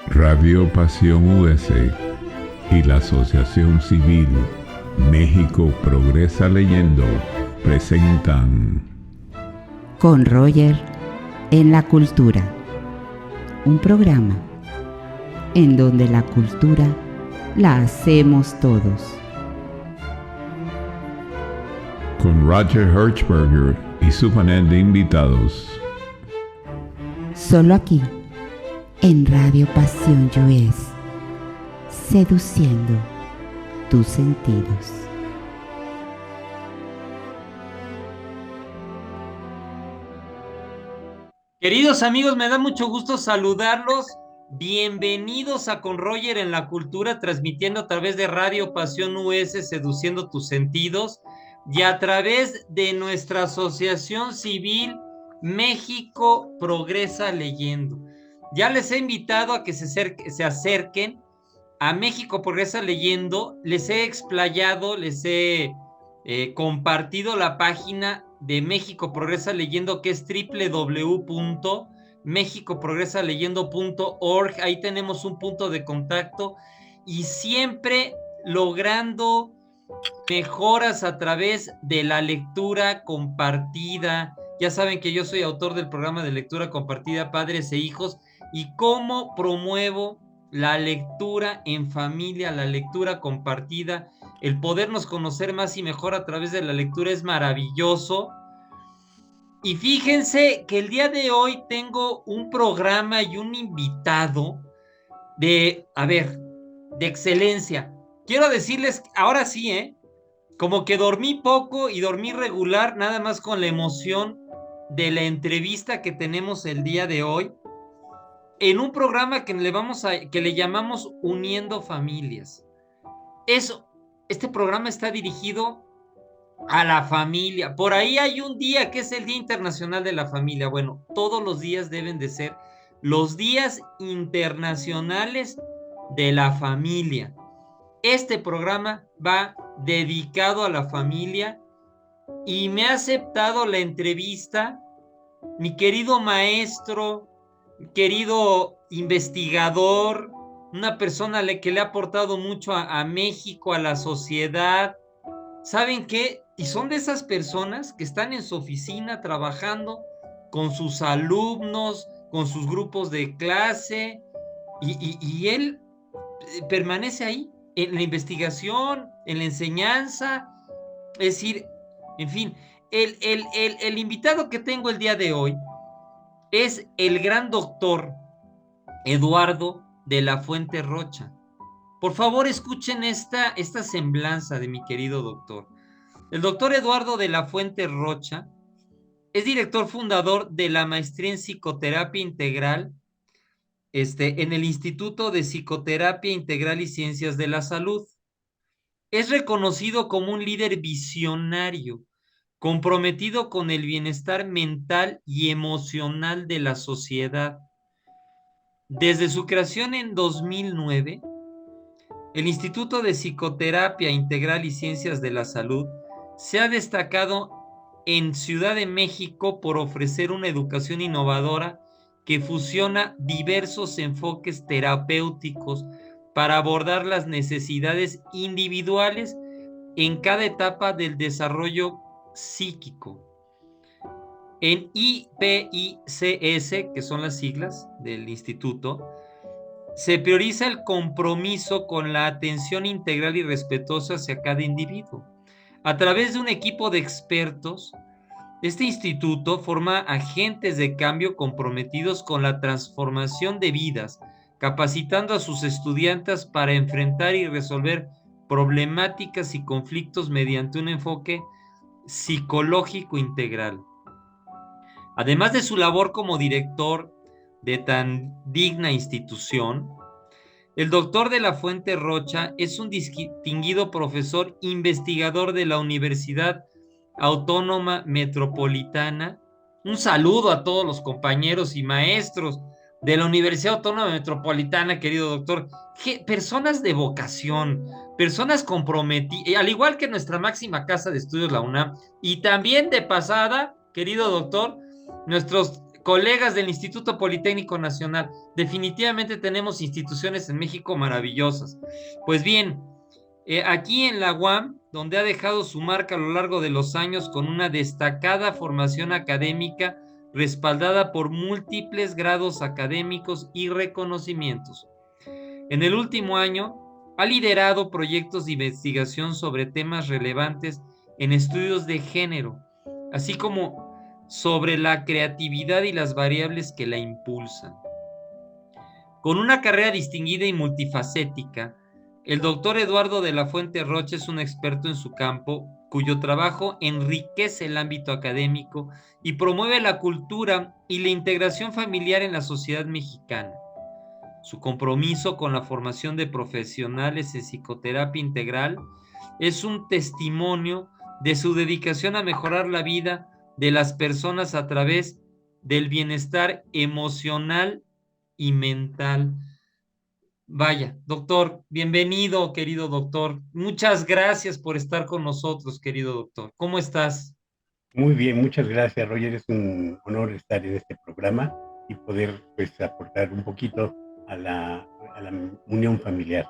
Radio Pasión US y la Asociación Civil México Progresa Leyendo presentan Con Roger en la Cultura, un programa en donde la cultura la hacemos todos. Con Roger Hertzberger y su panel de invitados. Solo aquí, en Radio Pasión US, seduciendo tus sentidos. Queridos amigos, me da mucho gusto saludarlos. Bienvenidos a Con Roger en la Cultura, transmitiendo a través de Radio Pasión US, seduciendo tus sentidos, y a través de nuestra Asociación Civil México Progresa Leyendo. Ya les he invitado a que se acerquen a México Progresa Leyendo. Les he explayado, les he compartido la página de México Progresa Leyendo, que es www.mexicoprogresaleyendo.org. Ahí tenemos un punto de contacto y siempre logrando mejoras a través de la lectura compartida. Ya saben que yo soy autor del programa de lectura compartida Padres e Hijos, y cómo promuevo la lectura en familia, la lectura compartida. El podernos conocer más y mejor a través de la lectura es maravilloso. Y fíjense que el día de hoy tengo un programa y un invitado de excelencia. Quiero decirles, ahora sí, como que dormí poco y dormí regular, nada más con la emoción de la entrevista que tenemos el día de hoy, en un programa que le llamamos Uniendo Familias. Este programa está dirigido a la familia. Por ahí hay un día que es el Día Internacional de la Familia. Bueno, todos los días deben de ser los días internacionales de la familia. Este programa va dedicado a la familia y me ha aceptado la entrevista mi querido maestro, mi querido investigador, una persona que le ha aportado mucho a México, a la sociedad. ¿Saben qué? Y son de esas personas que están en su oficina trabajando con sus alumnos, con sus grupos de clase, y él permanece ahí, en la investigación, en la enseñanza. Es decir, en fin, el invitado que tengo el día de hoy es el gran doctor Eduardo de la Fuente Rocha. Por favor, escuchen esta semblanza de mi querido doctor. El doctor Eduardo de la Fuente Rocha es director fundador de la maestría en psicoterapia integral en el Instituto de Psicoterapia Integral y Ciencias de la Salud. Es reconocido como un líder visionario, comprometido con el bienestar mental y emocional de la sociedad. Desde su creación en 2009, el Instituto de Psicoterapia Integral y Ciencias de la Salud se ha destacado en Ciudad de México por ofrecer una educación innovadora que fusiona diversos enfoques terapéuticos para abordar las necesidades individuales en cada etapa del desarrollo psíquico. En IPICS, que son las siglas del instituto, se prioriza el compromiso con la atención integral y respetuosa hacia cada individuo. A través de un equipo de expertos, este instituto forma agentes de cambio comprometidos con la transformación de vidas, capacitando a sus estudiantes para enfrentar y resolver problemáticas y conflictos mediante un enfoque psicológico integral. Además de su labor como director de tan digna institución, el doctor de la Fuente Rocha es un distinguido profesor investigador de la Universidad Autónoma Metropolitana. Un saludo a todos los compañeros y maestros de la Universidad Autónoma Metropolitana, querido doctor. Personas de vocación, personas comprometidas, al igual que nuestra máxima casa de estudios, la UNAM, y también de pasada, querido doctor, nuestros colegas del Instituto Politécnico Nacional. Definitivamente tenemos instituciones en México maravillosas. Pues bien, aquí en la UAM, donde ha dejado su marca a lo largo de los años con una destacada formación académica respaldada por múltiples grados académicos y reconocimientos. En el último año, ha liderado proyectos de investigación sobre temas relevantes en estudios de género, así como sobre la creatividad y las variables que la impulsan. Con una carrera distinguida y multifacética, el doctor Eduardo de la Fuente Rocha es un experto en su campo, cuyo trabajo enriquece el ámbito académico y promueve la cultura y la integración familiar en la sociedad mexicana. Su compromiso con la formación de profesionales en psicoterapia integral es un testimonio de su dedicación a mejorar la vida de las personas a través del bienestar emocional y mental. Vaya, doctor, bienvenido, querido doctor. Muchas gracias por estar con nosotros, querido doctor. ¿Cómo estás? Muy bien, muchas gracias, Roger. Es un honor estar en este programa y poder, pues, aportar un poquito a la unión familiar.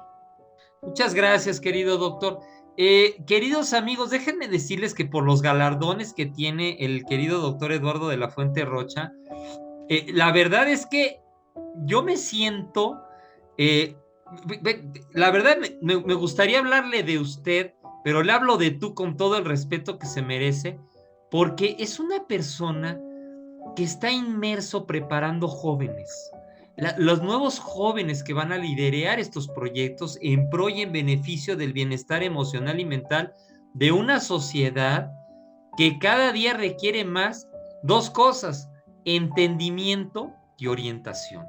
Muchas gracias, querido doctor. Queridos amigos, déjenme decirles que por los galardones que tiene el querido doctor Eduardo de la Fuente Rocha, la verdad es que yo me siento, eh, la verdad me gustaría hablarle de usted, pero le hablo de tú con todo el respeto que se merece, porque es una persona que está inmerso preparando jóvenes. Los nuevos jóvenes que van a liderar estos proyectos en pro y en beneficio del bienestar emocional y mental de una sociedad que cada día requiere más dos cosas: entendimiento y orientación.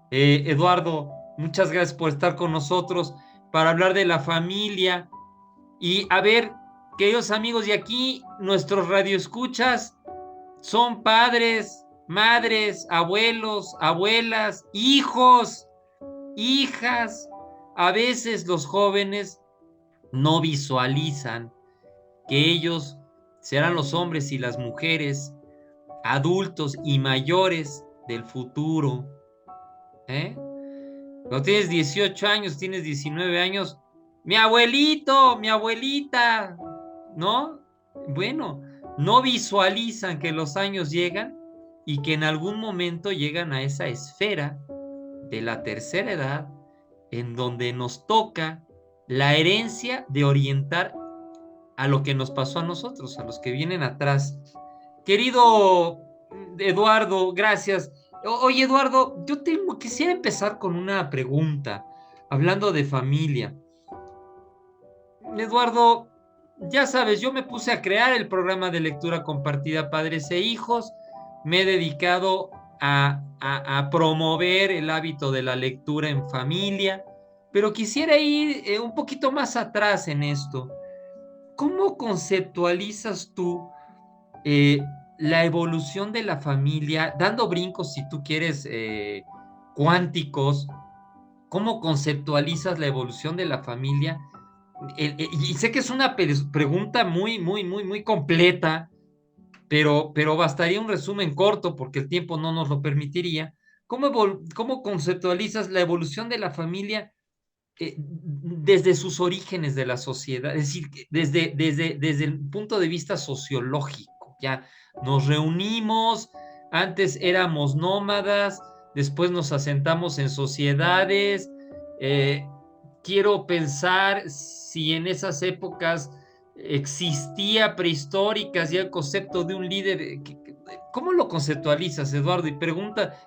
Eduardo, muchas gracias por estar con nosotros para hablar de la familia. Y a ver, queridos amigos, y aquí nuestros radioescuchas son padres, madres, abuelos, abuelas, hijos, hijas. A veces los jóvenes no visualizan que ellos serán los hombres y las mujeres adultos y mayores del futuro. Cuando tienes 18 años, tienes 19 años, mi abuelito, mi abuelita, ¿no? Bueno, no visualizan que los años llegan y que en algún momento llegan a esa esfera de la tercera edad en donde nos toca la herencia de orientar a lo que nos pasó a nosotros, a los que vienen atrás. Querido Eduardo, gracias. Oye, Eduardo, quisiera empezar con una pregunta, hablando de familia. Eduardo, ya sabes, yo me puse a crear el programa de lectura compartida Padres e Hijos. Me he dedicado a promover el hábito de la lectura en familia, pero quisiera ir un poquito más atrás en esto. ¿Cómo conceptualizas tú eh, la evolución de la familia, dando brincos, si tú quieres, cuánticos? ¿Cómo conceptualizas la evolución de la familia? Y sé que es una pregunta muy completa, pero bastaría un resumen corto porque el tiempo no nos lo permitiría. ¿Cómo conceptualizas la evolución de la familia desde sus orígenes de la sociedad? Es decir, desde el punto de vista sociológico. Ya nos reunimos, antes éramos nómadas, después nos asentamos en sociedades. eh, Quiero pensar si en esas épocas existía prehistóricas ya el concepto de un líder. ¿Cómo lo conceptualizas, Eduardo? Y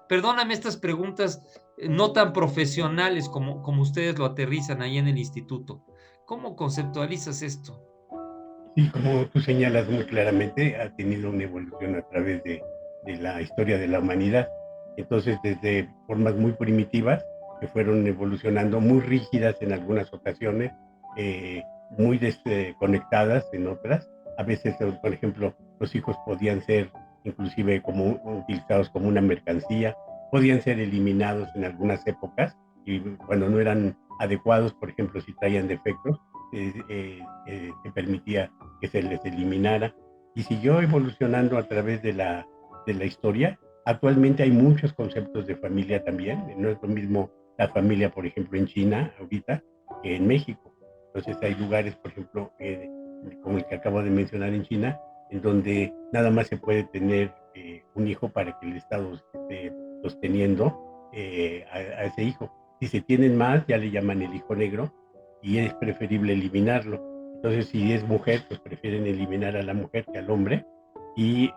perdóname estas preguntas no tan profesionales como ustedes lo aterrizan ahí en el instituto. ¿Cómo conceptualizas esto? Sí, como tú señalas muy claramente, ha tenido una evolución a través de la historia de la humanidad. Entonces, desde formas muy primitivas, que fueron evolucionando, muy rígidas en algunas ocasiones, muy desconectadas en otras. A veces, por ejemplo, los hijos podían ser inclusive utilizados como una mercancía, podían ser eliminados en algunas épocas, y cuando no eran adecuados, por ejemplo, si traían defectos, se permitía que se les eliminara, y siguió evolucionando a través de la historia Actualmente hay muchos conceptos de familia también. No es lo mismo la familia, por ejemplo, en China ahorita que en México. Entonces hay lugares, por ejemplo, como el que acabo de mencionar en China, en donde nada más se puede tener un hijo para que el Estado esté sosteniendo a ese hijo. Si se tienen más, ya le llaman el hijo negro y es preferible eliminarlo. Entonces, si es mujer, pues prefieren eliminar a la mujer que al hombre y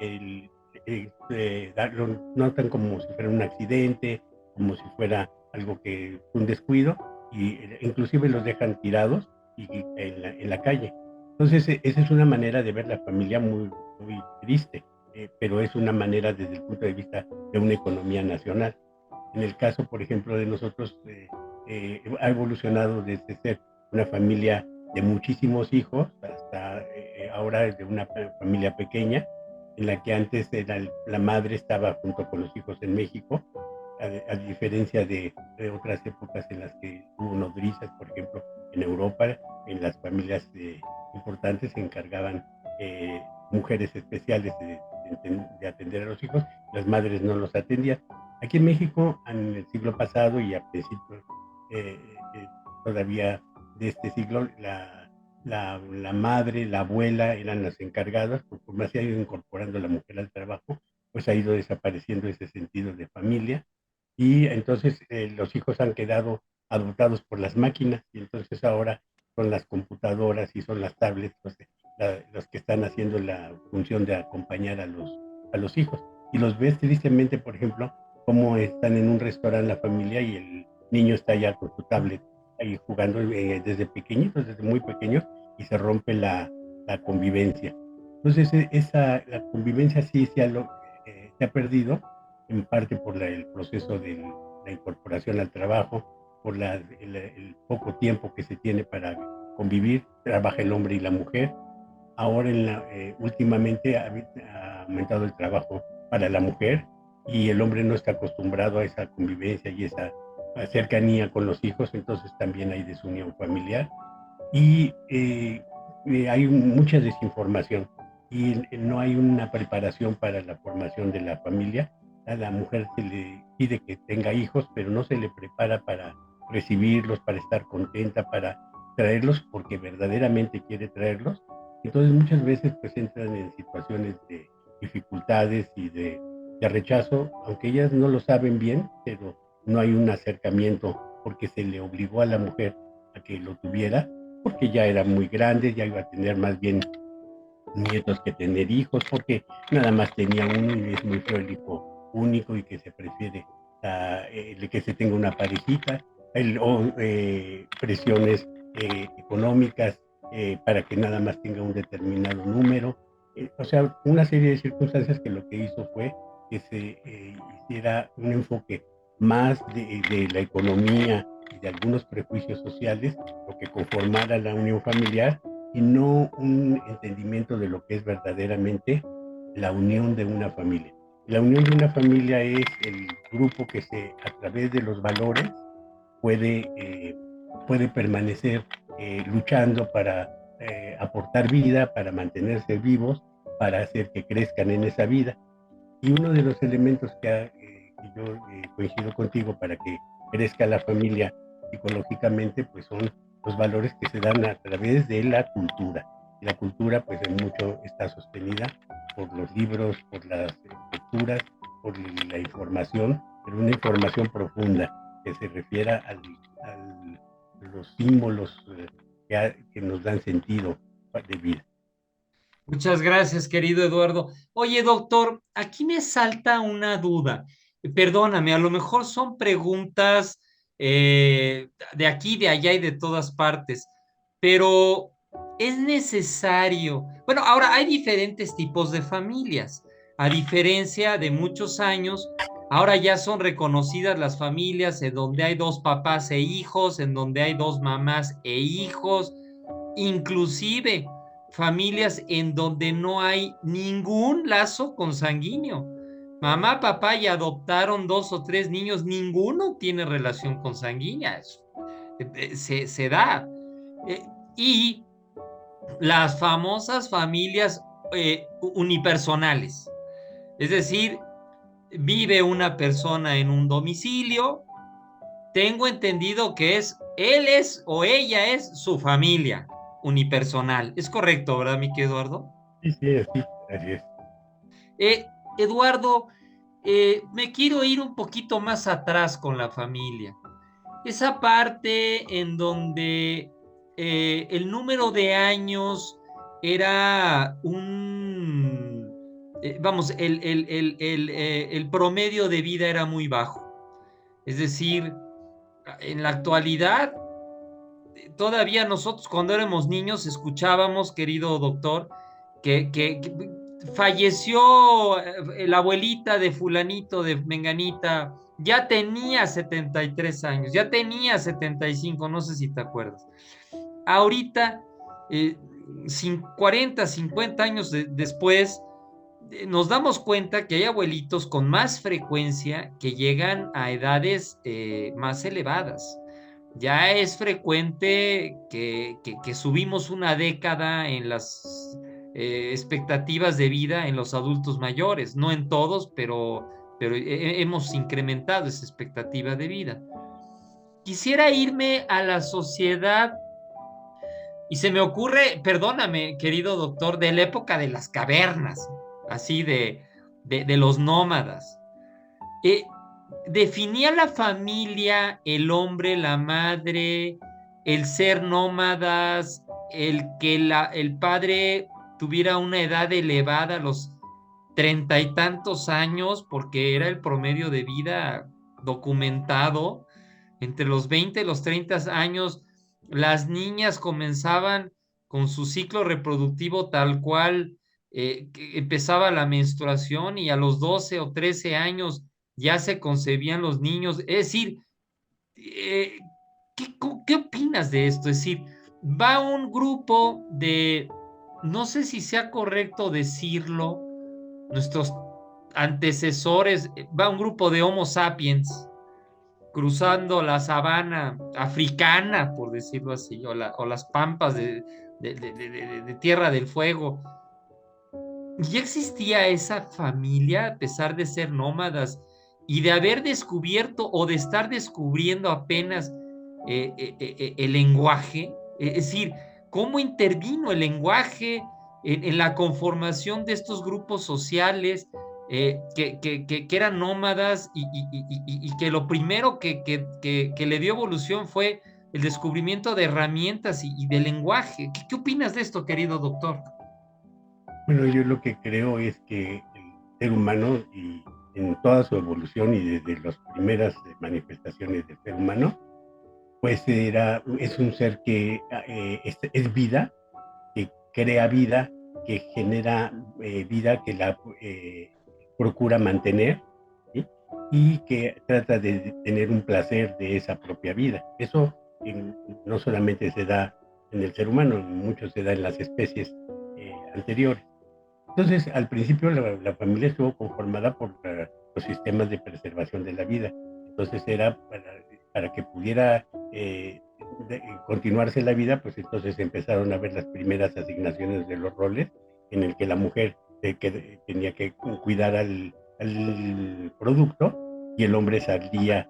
lo notan como si fuera un accidente, como si fuera algo que un descuido, y inclusive los dejan tirados y en la calle. Entonces, esa es una manera de ver la familia muy triste, pero es una manera desde el punto de vista de una economía nacional. En el caso, por ejemplo, de nosotros, ha evolucionado desde ser una familia de muchísimos hijos hasta ahora de una familia pequeña, en la que antes la madre estaba junto con los hijos en México, a diferencia de otras épocas en las que hubo nodrizas, por ejemplo, en Europa, en las familias importantes se encargaban mujeres especiales de atender a los hijos, las madres no los atendían. Aquí en México, en el siglo pasado y a principios eh, eh, todavía de este siglo, la madre, la abuela eran las encargadas, porque se ha ido incorporando la mujer al trabajo, pues ha ido desapareciendo ese sentido de familia y entonces los hijos han quedado adoptados por las máquinas y entonces ahora son las computadoras y son las tablets los que están haciendo la función de acompañar a los hijos. Y los ves tristemente, por ejemplo, cómo están en un restaurante la familia y el niño está ya con su tablet ahí jugando desde pequeñitos, desde muy pequeños, y se rompe la convivencia. Entonces, la convivencia sí se ha perdido, en parte por el proceso de la incorporación al trabajo, por el poco tiempo que se tiene para convivir, trabaja el hombre y la mujer. Ahora, últimamente, ha aumentado el trabajo para la mujer y el hombre no está acostumbrado a esa convivencia y esa cercanía con los hijos, entonces también hay desunión familiar y hay mucha desinformación y no hay una preparación para la formación de la familia. A la mujer se le pide que tenga hijos, pero no se le prepara para recibirlos, para estar contenta, para traerlos porque verdaderamente quiere traerlos. Entonces muchas veces pues entran en situaciones de dificultades y de rechazo, aunque ellas no lo saben bien, pero no hay un acercamiento porque se le obligó a la mujer a que lo tuviera, porque ya era muy grande, ya iba a tener más bien nietos que tener hijos, porque nada más tenía uno y es muy feo el hijo único y que se prefiere que se tenga una parejita, o presiones económicas para que nada más tenga un determinado número. O sea, una serie de circunstancias que lo que hizo fue que se hiciera un enfoque más de la economía y de algunos prejuicios sociales, lo que conformara la unión familiar y no un entendimiento de lo que es verdaderamente la unión de una familia. La unión de una familia es el grupo que a través de los valores puede permanecer luchando para aportar vida, para mantenerse vivos, para hacer que crezcan en esa vida. Y uno de los elementos que yo coincido contigo para que crezca la familia psicológicamente, pues son los valores que se dan a través de la cultura. Y la cultura, pues en mucho está sostenida por los libros, por las lecturas, por la información, pero una información profunda que se refiera a los símbolos que nos dan sentido de vida. Muchas gracias, querido Eduardo. Oye, doctor, aquí me salta una duda. Perdóname, a lo mejor son preguntas de aquí, de allá y de todas partes, pero es necesario. Bueno, ahora hay diferentes tipos de familias. A diferencia de muchos años, ahora ya son reconocidas las familias en donde hay dos papás e hijos, en donde hay dos mamás e hijos, inclusive familias en donde no hay ningún lazo consanguíneo. Mamá, papá y adoptaron dos o tres niños, ninguno tiene relación consanguínea. Se da. Y las famosas familias unipersonales. Es decir, vive una persona en un domicilio, tengo entendido que él es o ella es su familia unipersonal. ¿Es correcto, verdad, mi querido Eduardo? Sí, sí, así, así es. Eduardo, me quiero ir un poquito más atrás con la familia. Esa parte en donde el número de años era vamos, el promedio de vida era muy bajo. Es decir, en la actualidad, todavía nosotros cuando éramos niños escuchábamos, querido doctor, que falleció la abuelita de fulanito, de menganita, ya tenía 73 años, ya tenía 75, no sé si te acuerdas. Ahorita, 40, 50 años después, nos damos cuenta que hay abuelitos con más frecuencia que llegan a edades más elevadas. Ya es frecuente que subimos una década en las expectativas de vida en los adultos mayores, no en todos, pero hemos incrementado esa expectativa de vida. Quisiera irme a la sociedad y se me ocurre, perdóname, querido doctor, de la época de las cavernas, así de los nómadas. Eh, Definía la familia, el hombre, la madre, el ser nómadas, el que el padre tuviera una edad elevada, los 30 y tantos años, porque era el promedio de vida documentado. Entre los 20 y los 30 años, las niñas comenzaban con su ciclo reproductivo tal cual, que empezaba la menstruación y a los 12 o 13 años ya se concebían los niños. Es decir, eh, ¿qué opinas de esto? Es decir, va un grupo de, no sé si sea correcto decirlo, nuestros antecesores, va un grupo de Homo sapiens cruzando la sabana africana, por decirlo así, o las pampas de Tierra del Fuego. Ya existía esa familia a pesar de ser nómadas y de haber descubierto o de estar descubriendo apenas el lenguaje. Es decir, cómo intervino el lenguaje en la conformación de estos grupos sociales que eran nómadas y que lo primero que le dio evolución fue el descubrimiento de herramientas y de lenguaje. ¿Qué opinas de esto, querido doctor? Bueno, yo lo que creo es que el ser humano, y en toda su evolución y desde las primeras manifestaciones del ser humano, pues es un ser que es vida, que crea vida, que genera vida, que la procura mantener, ¿sí? Y que trata de tener un placer de esa propia vida. Eso no solamente se da en el ser humano, mucho se da en las especies anteriores. Entonces, al principio la familia estuvo conformada por los sistemas de preservación de la vida. Entonces era para que pudiera continuarse la vida, pues entonces empezaron a ver las primeras asignaciones de los roles en el que la mujer tenía que cuidar al producto y el hombre salía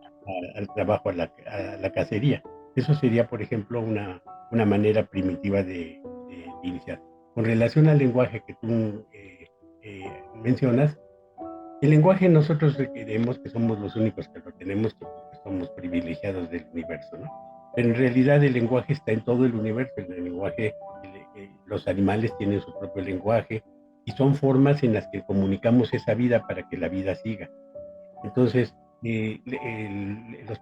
al trabajo, a la cacería. Eso sería, por ejemplo, una manera primitiva de iniciar. Con relación al lenguaje que tú mencionas, el lenguaje nosotros creemos que somos los únicos que lo tenemos, que somos privilegiados del universo, ¿no? Pero en realidad el lenguaje está en todo el universo. El lenguaje, los animales tienen su propio lenguaje y son formas en las que comunicamos esa vida para que la vida siga. Entonces, los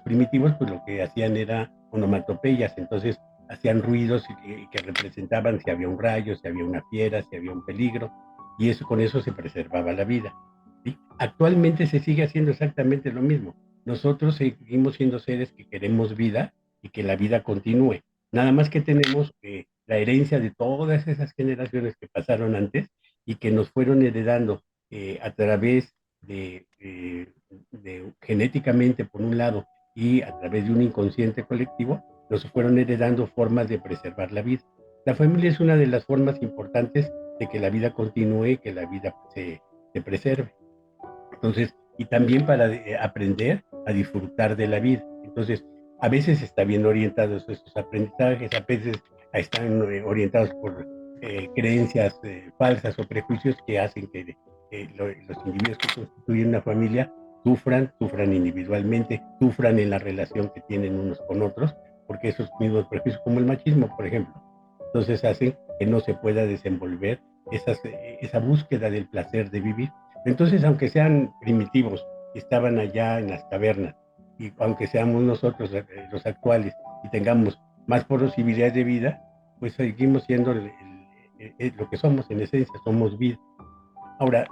primitivos pues lo que hacían era onomatopeyas, entonces hacían ruidos que representaban si había un rayo, si había una fiera, si había un peligro, y con eso se preservaba la vida, ¿sí? Actualmente se sigue haciendo exactamente lo mismo. Nosotros seguimos siendo seres que queremos vida y que la vida continúe. Nada más que tenemos la herencia de todas esas generaciones que pasaron antes y que nos fueron heredando a través de genéticamente por un lado y a través de un inconsciente colectivo, nos fueron heredando formas de preservar la vida. La familia es una de las formas importantes de que la vida continúe y que la vida se preserve. Entonces, y también para aprender a disfrutar de la vida. Entonces, a veces está bien orientados estos aprendizajes, a veces están orientados por creencias falsas o prejuicios que hacen que los individuos que constituyen una familia sufran individualmente, sufran en la relación que tienen unos con otros, porque esos mismos prejuicios, como el machismo, por ejemplo, entonces hacen que no se pueda desenvolver esa búsqueda del placer de vivir. Entonces, aunque sean primitivos, estaban allá en las cavernas, y aunque seamos nosotros los actuales y tengamos más posibilidades de vida, pues seguimos siendo lo que somos en esencia, somos vida. Ahora,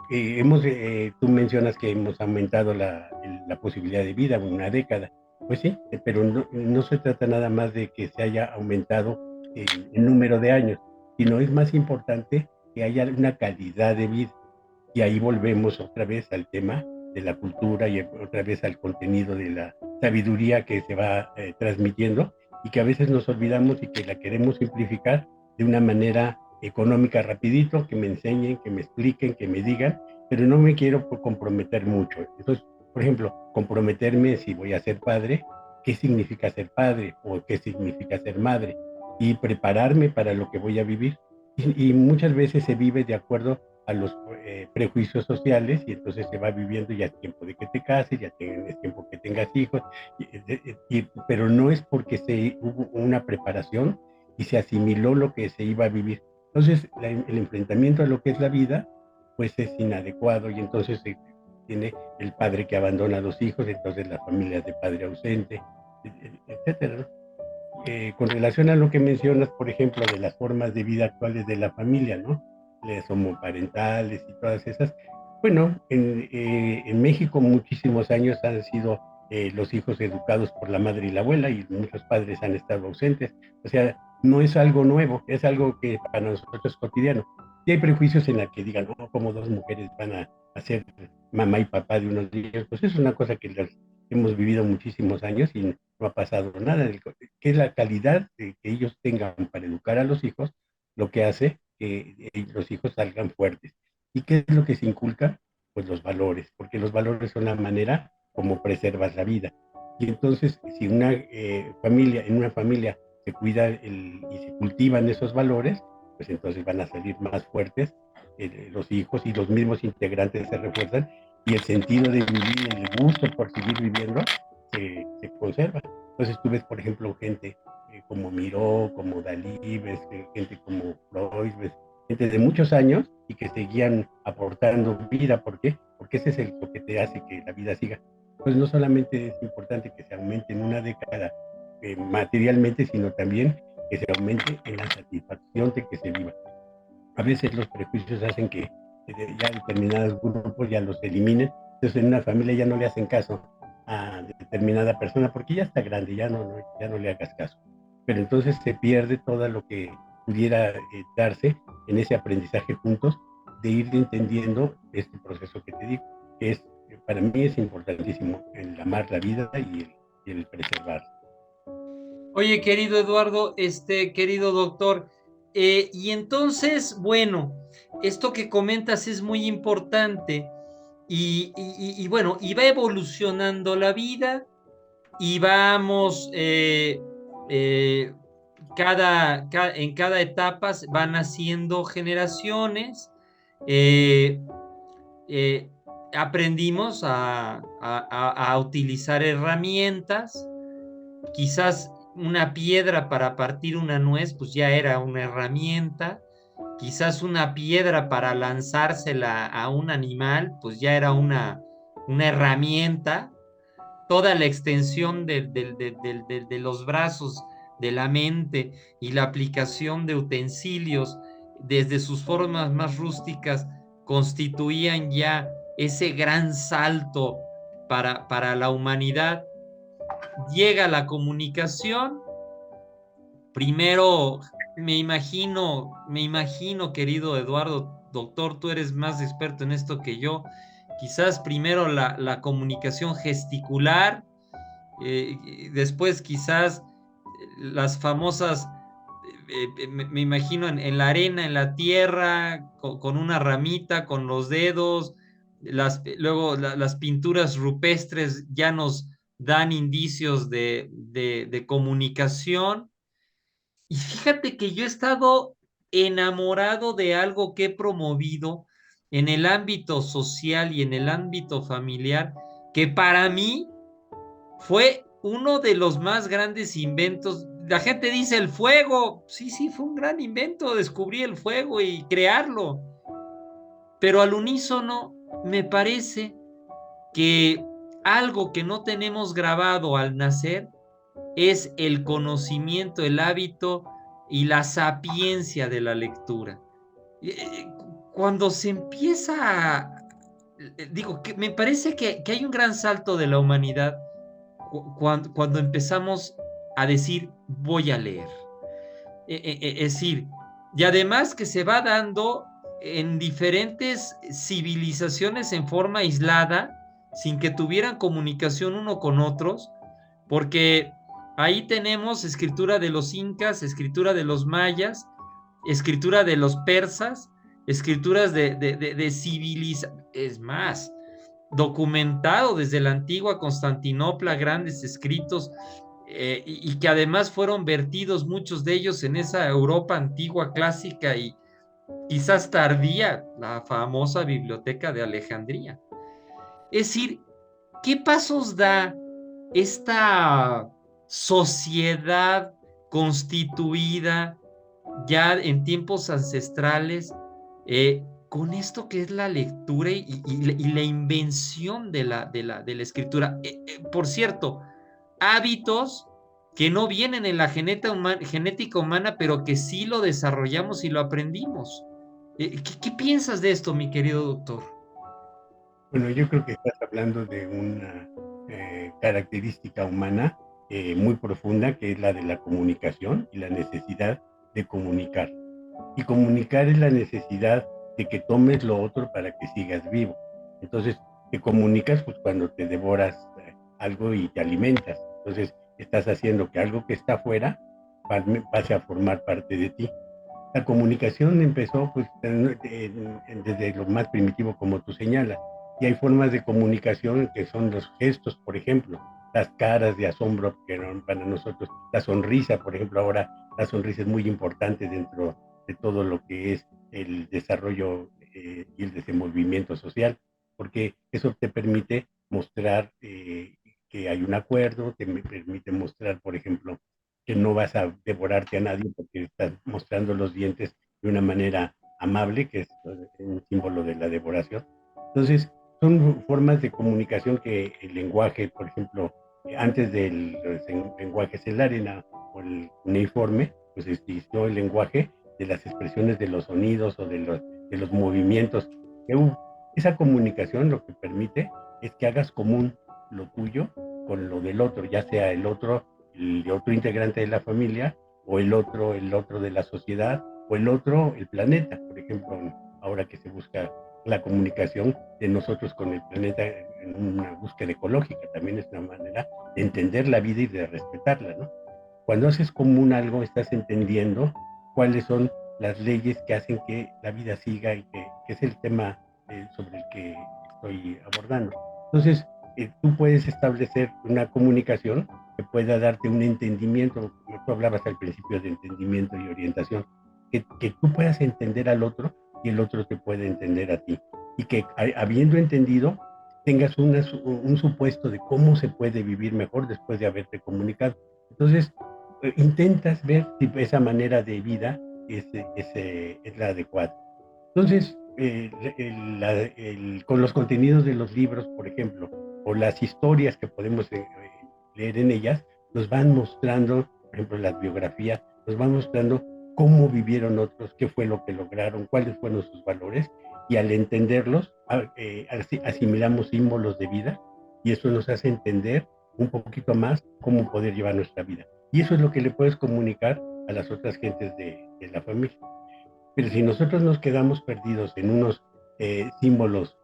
tú mencionas que hemos aumentado la posibilidad de vida en una década. Pues sí, pero no se trata nada más de que se haya aumentado el número de años, sino es más importante que haya una calidad de vida. Y ahí volvemos otra vez al tema de la cultura y otra vez al contenido de la sabiduría que se va transmitiendo y que a veces nos olvidamos y que la queremos simplificar de una manera económica rapidito, que me enseñen, que me expliquen, que me digan, pero no me quiero comprometer mucho. Entonces, por ejemplo, comprometerme si voy a ser padre, qué significa ser padre o qué significa ser madre y prepararme para lo que voy a vivir. Y muchas veces se vive de acuerdo a los prejuicios sociales y entonces se va viviendo, ya es tiempo de que te cases, ya es tiempo que tengas hijos, pero no es porque hubo una preparación y se asimiló lo que se iba a vivir. Entonces el enfrentamiento a lo que es la vida pues es inadecuado y entonces tiene el padre que abandona a los hijos, entonces las familias de padre ausente, etcétera, ¿no? Con relación a lo que mencionas, por ejemplo, de las formas de vida actuales de la familia, ¿no? Las homoparentales y todas esas. Bueno, en México muchísimos años han sido los hijos educados por la madre y la abuela y muchos padres han estado ausentes. O sea, no es algo nuevo, es algo que para nosotros es cotidiano. Y hay prejuicios en la que digan, no, como dos mujeres van a ser mamá y papá de unos días, pues es una cosa que hemos vivido muchísimos años y no ha pasado nada. Que es la calidad que ellos tengan para educar a los hijos, lo que hace que los hijos salgan fuertes. ¿Y qué es lo que se inculca? Pues los valores, porque los valores son la manera como preservas la vida. Y entonces, si en una familia se cuida y se cultivan esos valores, pues entonces van a salir más fuertes los hijos y los mismos integrantes se refuerzan y el sentido de vivir, el gusto por seguir viviendo, se conserva. Entonces tú ves, por ejemplo, gente como Miró, como Dalí, ves gente como Freud, ves gente de muchos años y que seguían aportando vida. ¿Por qué? Porque ese es lo que te hace que la vida siga. Pues no solamente es importante que se aumente en una década materialmente, sino también que se aumente en la satisfacción de que se viva. A veces los prejuicios hacen que ya determinados grupos ya los eliminen, entonces en una familia ya no le hacen caso a determinada persona porque ya está grande, ya no le hagas caso. Pero entonces se pierde todo lo que pudiera darse en ese aprendizaje juntos de ir entendiendo este proceso que te digo, que para mí es importantísimo el amar la vida y el preservar. Oye, querido Eduardo, querido doctor, y entonces, bueno, esto que comentas es muy importante y bueno, y va evolucionando la vida y vamos, en cada etapa van naciendo generaciones, eh, eh, aprendimos a utilizar herramientas, quizás una piedra para partir una nuez, pues ya era una herramienta, quizás una piedra para lanzársela a un animal, pues ya era una herramienta, toda la extensión de los brazos, de la mente y la aplicación de utensilios desde sus formas más rústicas constituían ya ese gran salto para la humanidad. Llega la comunicación, primero me imagino, querido Eduardo, doctor, tú eres más experto en esto que yo, quizás primero la comunicación gesticular, después quizás las famosas, me imagino en la arena, en la tierra, con una ramita, con los dedos, Las pinturas rupestres ya nos dan indicios de comunicación. Y fíjate que yo he estado enamorado de algo que he promovido en el ámbito social y en el ámbito familiar, que para mí fue uno de los más grandes inventos. La gente dice el fuego. Sí, sí, fue un gran invento. Descubrí el fuego y crearlo. Pero al unísono me parece que algo que no tenemos grabado al nacer es el conocimiento, el hábito y la sapiencia de la lectura. Cuando se empieza a, digo, que me parece que hay un gran salto de la humanidad cuando empezamos a decir voy a leer. Es decir, y además que se va dando en diferentes civilizaciones en forma aislada, sin que tuvieran comunicación uno con otros, porque ahí tenemos escritura de los incas, escritura de los mayas, escritura de los persas, escrituras de civilización, es más, documentado desde la antigua Constantinopla, grandes escritos, y que además fueron vertidos muchos de ellos en esa Europa antigua, clásica y quizás tardía, la famosa Biblioteca de Alejandría. Es decir, ¿qué pasos da esta sociedad constituida ya en tiempos ancestrales con esto que es la lectura y la invención de la escritura? Por cierto, hábitos que no vienen en la genética humana, pero que sí lo desarrollamos y lo aprendimos. ¿Qué piensas de esto, mi querido doctor? Bueno, yo creo que estás hablando de una característica humana muy profunda, que es la de la comunicación y la necesidad de comunicar. Y comunicar es la necesidad de que tomes lo otro para que sigas vivo. Entonces, te comunicas pues cuando te devoras algo y te alimentas. Entonces, estás haciendo que algo que está afuera pase a formar parte de ti. La comunicación empezó pues desde lo más primitivo, como tú señalas, y hay formas de comunicación que son los gestos, por ejemplo, las caras de asombro que eran para nosotros, la sonrisa, por ejemplo, ahora la sonrisa es muy importante dentro de todo lo que es el desarrollo y el desenvolvimiento social, porque eso te permite mostrar que hay un acuerdo, te permite mostrar, por ejemplo, que no vas a devorarte a nadie porque estás mostrando los dientes de una manera amable, que es un símbolo de la devoración. Entonces, son formas de comunicación que el lenguaje, por ejemplo, antes del lenguaje celarena o el cuneiforme, pues existió el lenguaje de las expresiones de los sonidos o de los movimientos. Esa comunicación lo que permite es que hagas común lo tuyo con lo del otro, ya sea el otro integrante de la familia, o el otro de la sociedad, o el otro, el planeta. Por ejemplo, ahora que se busca la comunicación de nosotros con el planeta en una búsqueda ecológica, también es una manera de entender la vida y de respetarla, ¿no? Cuando haces común algo, estás entendiendo cuáles son las leyes que hacen que la vida siga, y que es el tema sobre el que estoy abordando. Entonces, tú puedes establecer una comunicación que pueda darte un entendimiento, como tú hablabas al principio de entendimiento y orientación, que tú puedas entender al otro y el otro te puede entender a ti. Y que habiendo entendido, tengas un supuesto de cómo se puede vivir mejor después de haberte comunicado. Entonces, intentas ver si esa manera de vida es la adecuada. Entonces, con los contenidos de los libros, por ejemplo, o las historias que podemos leer en ellas, nos van mostrando, por ejemplo, las biografías, nos van mostrando cómo vivieron otros, qué fue lo que lograron, cuáles fueron sus valores, y al entenderlos, asimilamos símbolos de vida, y eso nos hace entender un poquito más cómo poder llevar nuestra vida. Y eso es lo que le puedes comunicar a las otras gentes de la familia. Pero si nosotros nos quedamos perdidos en unos símbolos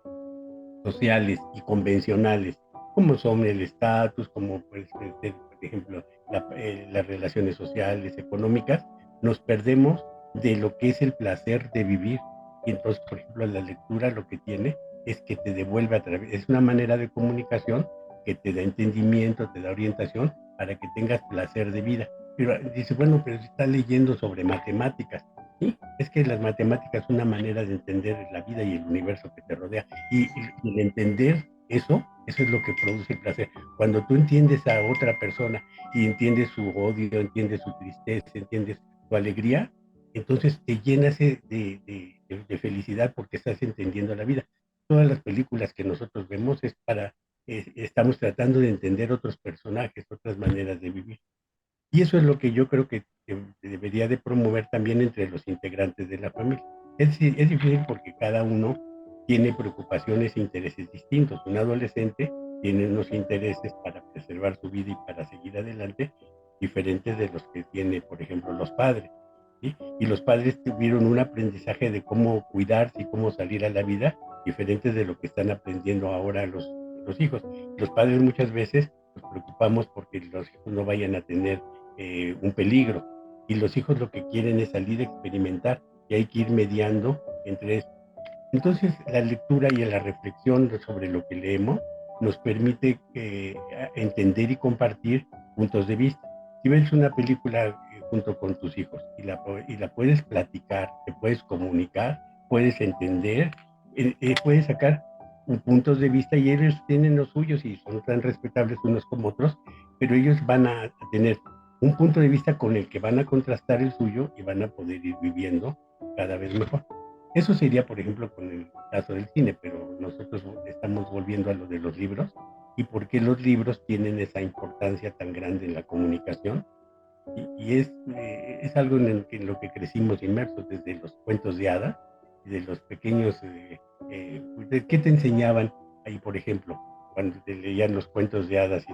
sociales y convencionales, como son el estatus, como puede ser, por ejemplo, las relaciones sociales, económicas, nos perdemos de lo que es el placer de vivir. Y entonces, por ejemplo, la lectura lo que tiene es que te devuelve a través, es una manera de comunicación que te da entendimiento, te da orientación para que tengas placer de vida. Pero dice, bueno, pero si estás leyendo sobre matemáticas, ¿sí? Es que las matemáticas es una manera de entender la vida y el universo que te rodea. Y el entender eso es lo que produce el placer. Cuando tú entiendes a otra persona y entiendes su odio, entiendes su tristeza, entiendes su alegría, entonces te llenas de felicidad porque estás entendiendo la vida. Todas las películas que nosotros vemos es para, estamos tratando de entender otros personajes, otras maneras de vivir. Y eso es lo que yo creo que debería de promover también entre los integrantes de la familia. Es difícil porque cada uno tiene preocupaciones e intereses distintos. Un adolescente tiene unos intereses para preservar su vida y para seguir adelante diferentes de los que tiene, por ejemplo, los padres. ¿Sí? Y los padres tuvieron un aprendizaje de cómo cuidarse y cómo salir a la vida diferentes de lo que están aprendiendo ahora los hijos. Los padres muchas veces nos preocupamos porque los hijos no vayan a tener un peligro. Y los hijos lo que quieren es salir a experimentar y hay que ir mediando entre eso. Entonces, la lectura y la reflexión sobre lo que leemos nos permite entender y compartir puntos de vista. Si ves una película junto con tus hijos y la puedes platicar, te puedes comunicar, puedes entender, puedes sacar puntos de vista y ellos tienen los suyos y son tan respetables unos como otros, pero ellos van a tener un punto de vista con el que van a contrastar el suyo y van a poder ir viviendo cada vez mejor. Eso sería, por ejemplo, con el caso del cine, pero nosotros estamos volviendo a lo de los libros y por qué los libros tienen esa importancia tan grande en la comunicación. Y es algo en lo que crecimos inmersos desde los cuentos de hadas, de los pequeños, ¿qué te enseñaban ahí, por ejemplo, cuando te leían los cuentos de hadas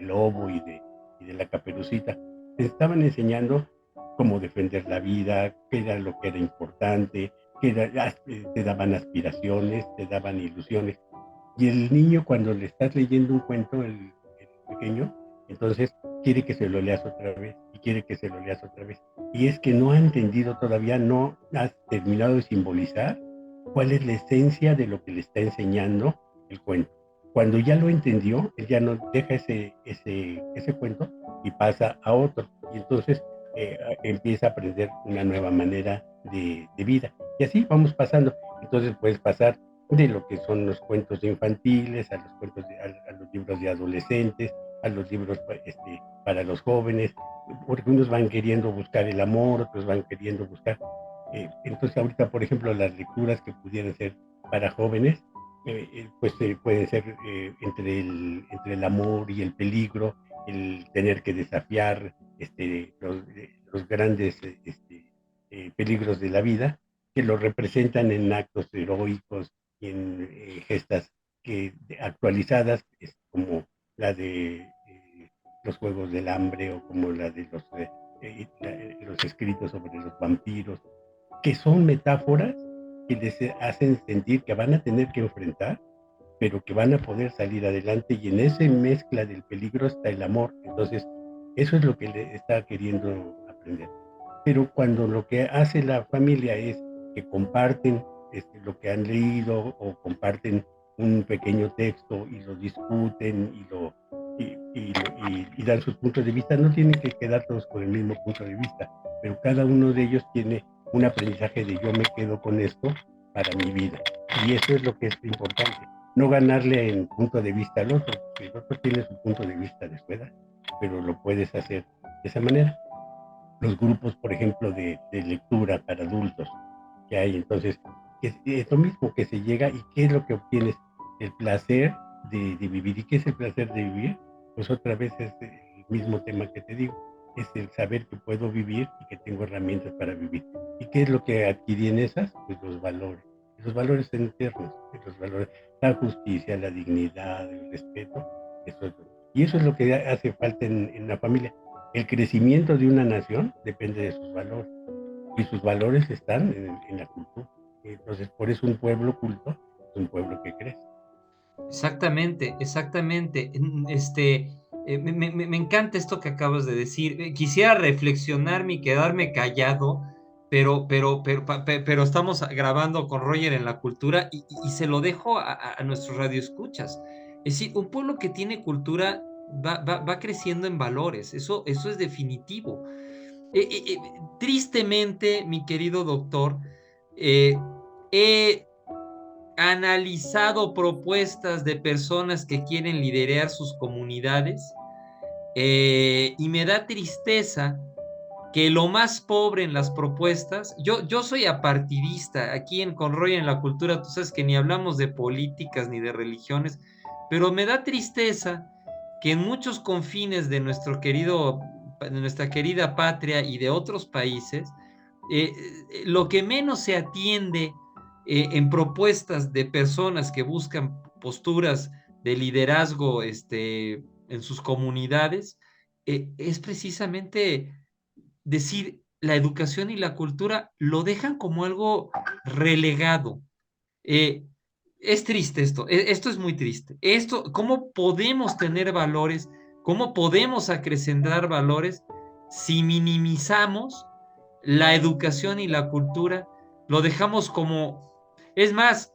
el lobo y de la caperucita? Te estaban enseñando cómo defender la vida, qué era lo que era importante, te daban aspiraciones, te daban ilusiones. Y el niño cuando le estás leyendo un cuento, el pequeño, entonces quiere que se lo leas otra vez y quiere que se lo leas otra vez. Y es que no ha entendido todavía, no has terminado de simbolizar cuál es la esencia de lo que le está enseñando el cuento. Cuando ya lo entendió, él ya no deja ese cuento y pasa a otro. Y entonces empieza a aprender una nueva manera de vida. Y así vamos pasando. Entonces puedes pasar de lo que son los cuentos infantiles a los a los libros de adolescentes, a los libros para los jóvenes, porque unos van queriendo buscar el amor, otros van queriendo buscar. Entonces ahorita, por ejemplo, las lecturas que pudieran ser para jóvenes, pues pueden ser entre el amor y el peligro, el tener que desafiar los grandes peligros de la vida, que lo representan en actos heroicos y en gestas actualizadas, como la de los Juegos del Hambre o como la de los escritos sobre los vampiros, que son metáforas que les hacen sentir que van a tener que enfrentar, pero que van a poder salir adelante y en esa mezcla del peligro está el amor. Entonces, eso es lo que le está queriendo aprender. Pero cuando lo que hace la familia es que comparten lo que han leído o comparten un pequeño texto y lo discuten y dan sus puntos de vista, no tienen que quedar todos con el mismo punto de vista, pero cada uno de ellos tiene un aprendizaje de yo me quedo con esto para mi vida. Y eso es lo que es importante. No ganarle en punto de vista al otro, porque el otro tiene su punto de vista de su edad, pero lo puedes hacer de esa manera. Los grupos, por ejemplo, de lectura para adultos que hay, entonces, es lo mismo que se llega y qué es lo que obtienes, el placer de vivir. ¿Y qué es el placer de vivir? Pues otra vez es el mismo tema que te digo, es el saber que puedo vivir y que tengo herramientas para vivir. ¿Y qué es lo que adquirí en esas? Pues los valores. Los valores eternos, los valores, la justicia, la dignidad, el respeto, y eso es lo que hace falta en la familia. El crecimiento de una nación depende de sus valores, y sus valores están en la cultura. Entonces, por eso un pueblo culto es un pueblo que crece. Exactamente, exactamente. Me encanta esto que acabas de decir. Quisiera reflexionarme y quedarme callado, pero estamos grabando con Roger en la cultura y se lo dejo a nuestros radioescuchas. Es decir, un pueblo que tiene cultura va creciendo en valores, eso es definitivo. Tristemente, mi querido doctor, eh, he analizado propuestas de personas que quieren liderar sus comunidades y me da tristeza que lo más pobre en las propuestas, yo soy apartidista, aquí en Conroy en la cultura, tú sabes que ni hablamos de políticas ni de religiones, pero me da tristeza que en muchos confines de nuestra querida patria y de otros países, lo que menos se atiende en propuestas de personas que buscan posturas de liderazgo en sus comunidades, es precisamente decir, la educación y la cultura lo dejan como algo relegado. Eh, es triste esto es muy triste. ¿Cómo podemos tener valores? ¿Cómo podemos acrecentar valores si minimizamos la educación y la cultura? Lo dejamos como, es más,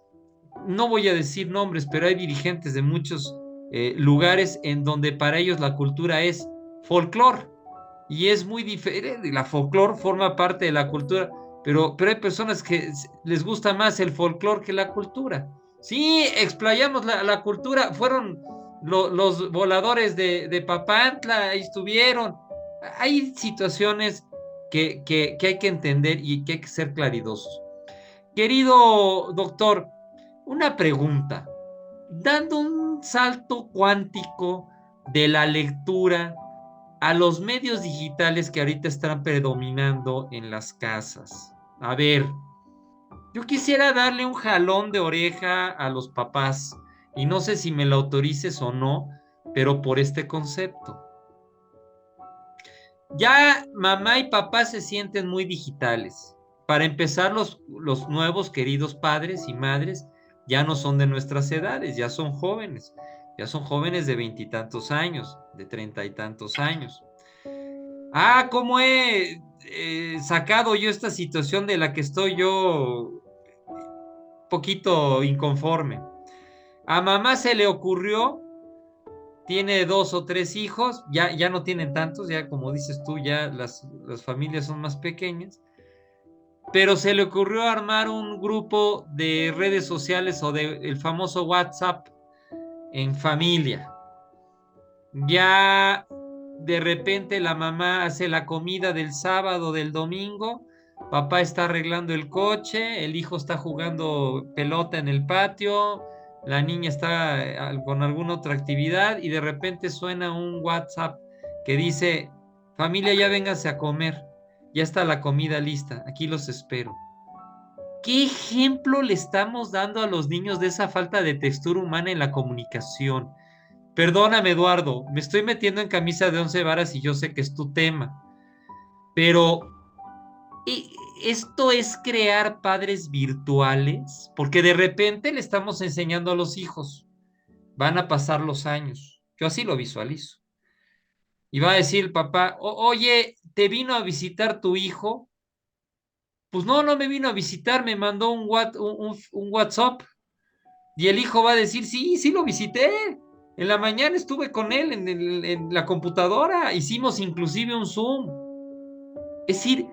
no voy a decir nombres, pero hay dirigentes de muchos lugares en donde para ellos la cultura es folclore y es muy diferente. La folclore forma parte de la cultura, pero hay personas que les gusta más el folclore que la cultura. Sí, explayamos la cultura, fueron los voladores de Papantla, ahí estuvieron. Hay situaciones que hay que entender y que hay que ser claridosos. Querido doctor, una pregunta. Dando un salto cuántico de la lectura a los medios digitales que ahorita están predominando en las casas. A ver, yo quisiera darle un jalón de oreja a los papás y no sé si me lo autorices o no, pero por este concepto. Ya mamá y papá se sienten muy digitales. Para empezar, los nuevos queridos padres y madres ya no son de nuestras edades, ya son jóvenes de veintitantos años, de treinta y tantos años. Ah, ¿cómo he sacado yo esta situación de la que estoy yo poquito inconforme? A mamá se le ocurrió, tiene dos o tres hijos, ya no tienen tantos, ya como dices tú, ya las familias son más pequeñas, pero se le ocurrió armar un grupo de redes sociales o del famoso WhatsApp en familia. Ya de repente la mamá hace la comida del sábado, del domingo, papá está arreglando el coche, el hijo está jugando pelota en el patio, la niña está con alguna otra actividad y de repente suena un WhatsApp que dice, familia, ya vénganse a comer, ya está la comida lista, aquí los espero. ¿Qué ejemplo le estamos dando a los niños de esa falta de textura humana en la comunicación? Perdóname, Eduardo, me estoy metiendo en camisa de 11 varas y yo sé que es tu tema, pero esto es crear padres virtuales, porque de repente le estamos enseñando a los hijos, van a pasar los años, yo así lo visualizo, y va a decir el papá, oye, ¿te vino a visitar tu hijo? Pues no, no me vino a visitar, me mandó un WhatsApp. Y el hijo va a decir, sí, sí lo visité. En la mañana estuve con él en la computadora, hicimos inclusive un Zoom. Es decir,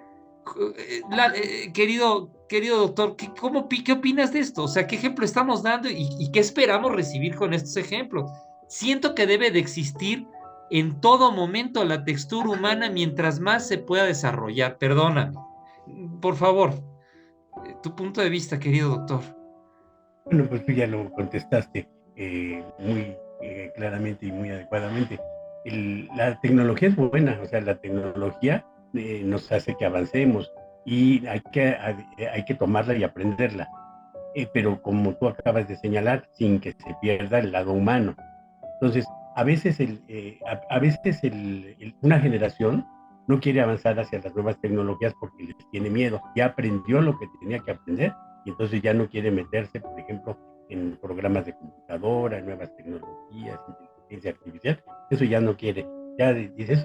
querido doctor, ¿qué opinas de esto? O sea, ¿qué ejemplo estamos dando y qué esperamos recibir con estos ejemplos? Siento que debe de existir en todo momento la textura humana mientras más se pueda desarrollar. Perdóname. Por favor, tu punto de vista, querido doctor. Bueno, pues tú ya lo contestaste muy claramente y muy adecuadamente. La tecnología es buena, o sea, la tecnología nos hace que avancemos y hay que tomarla y aprenderla. Pero como tú acabas de señalar, sin que se pierda el lado humano. Entonces, a veces, una generación no quiere avanzar hacia las nuevas tecnologías porque les tiene miedo. Ya aprendió lo que tenía que aprender y entonces ya no quiere meterse, por ejemplo, en programas de computadora, en nuevas tecnologías, inteligencia artificial. Eso ya no quiere. Ya dice,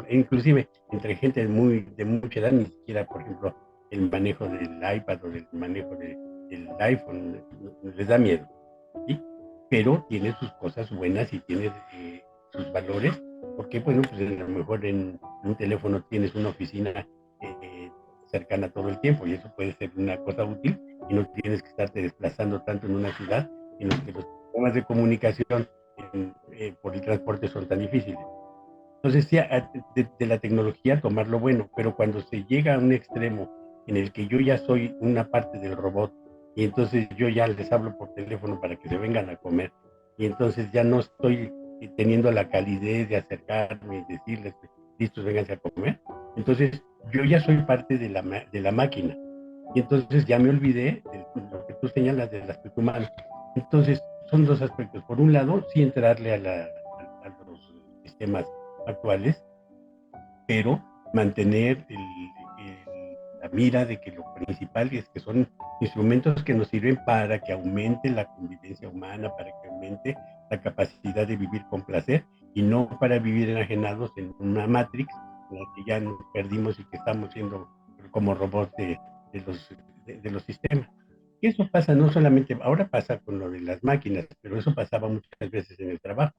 inclusive entre gente de mucha edad, ni siquiera, por ejemplo, el manejo del iPad o del manejo del iPhone, les da miedo, ¿sí? Pero tiene sus cosas buenas y tiene sus valores, porque bueno, pues a lo mejor en un teléfono tienes una oficina eh, cercana todo el tiempo y eso puede ser una cosa útil y no tienes que estarte desplazando tanto en una ciudad en los que los sistemas de comunicación por el transporte son tan difíciles. Entonces, sí, de la tecnología tomar lo bueno, pero cuando se llega a un extremo en el que yo ya soy una parte del robot y entonces yo ya les hablo por teléfono para que se vengan a comer y entonces ya no estoy teniendo la calidez de acercarme y decirles, listos, vénganse a comer, entonces yo ya soy parte de la máquina y entonces ya me olvidé de lo que tú señalas del aspecto humano. Entonces, son dos aspectos. Por un lado, sí entrarle a los sistemas actuales, pero mantener la mira de que lo principal es que son instrumentos que nos sirven para que aumente la convivencia humana, para que aumente la capacidad de vivir con placer y no para vivir enajenados en una matrix en la que ya nos perdimos y que estamos siendo como robots de de los sistemas. Y eso pasa no solamente, ahora pasa con lo de las máquinas, pero eso pasaba muchas veces en el trabajo.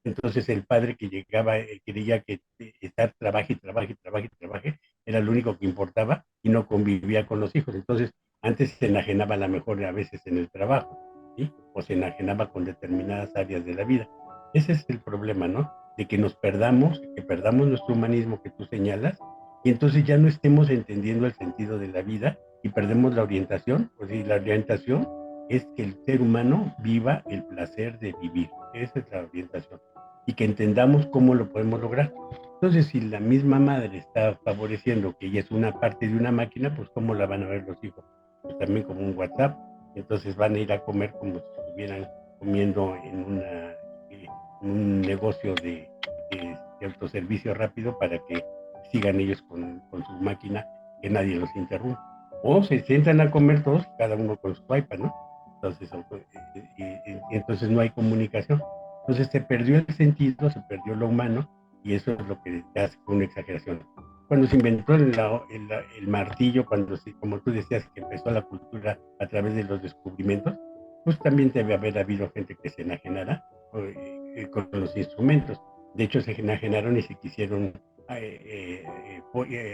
Entonces el padre que llegaba creía que estar trabaje y trabaje y trabaje y trabaje era lo único que importaba y no convivía con los hijos. Entonces antes se enajenaba a la mejor a veces en el trabajo, ¿sí? O se enajenaba con determinadas áreas de la vida. Ese es el problema, ¿no? De que nos perdamos, que perdamos nuestro humanismo que tú señalas y entonces ya no estemos entendiendo el sentido de la vida y perdemos la orientación. Pues sí, la orientación es que el ser humano viva el placer de vivir. Esa es la orientación y que entendamos cómo lo podemos lograr. Entonces, si la misma madre está favoreciendo que ella es una parte de una máquina, pues cómo la van a ver los hijos. Pues también como un WhatsApp. Entonces van a ir a comer como si estuvieran comiendo en un negocio de autoservicio rápido para que sigan ellos con su máquina, que nadie los interrumpa. O se sientan a comer todos, cada uno con su iPad, ¿no? Entonces, entonces no hay comunicación. Entonces se perdió el sentido, se perdió lo humano y eso es lo que hace una exageración. Cuando se inventó el martillo, cuando como tú decías que empezó la cultura a través de los descubrimientos, pues también debe haber habido gente que se enajenara con los instrumentos. De hecho, se enajenaron y se quisieron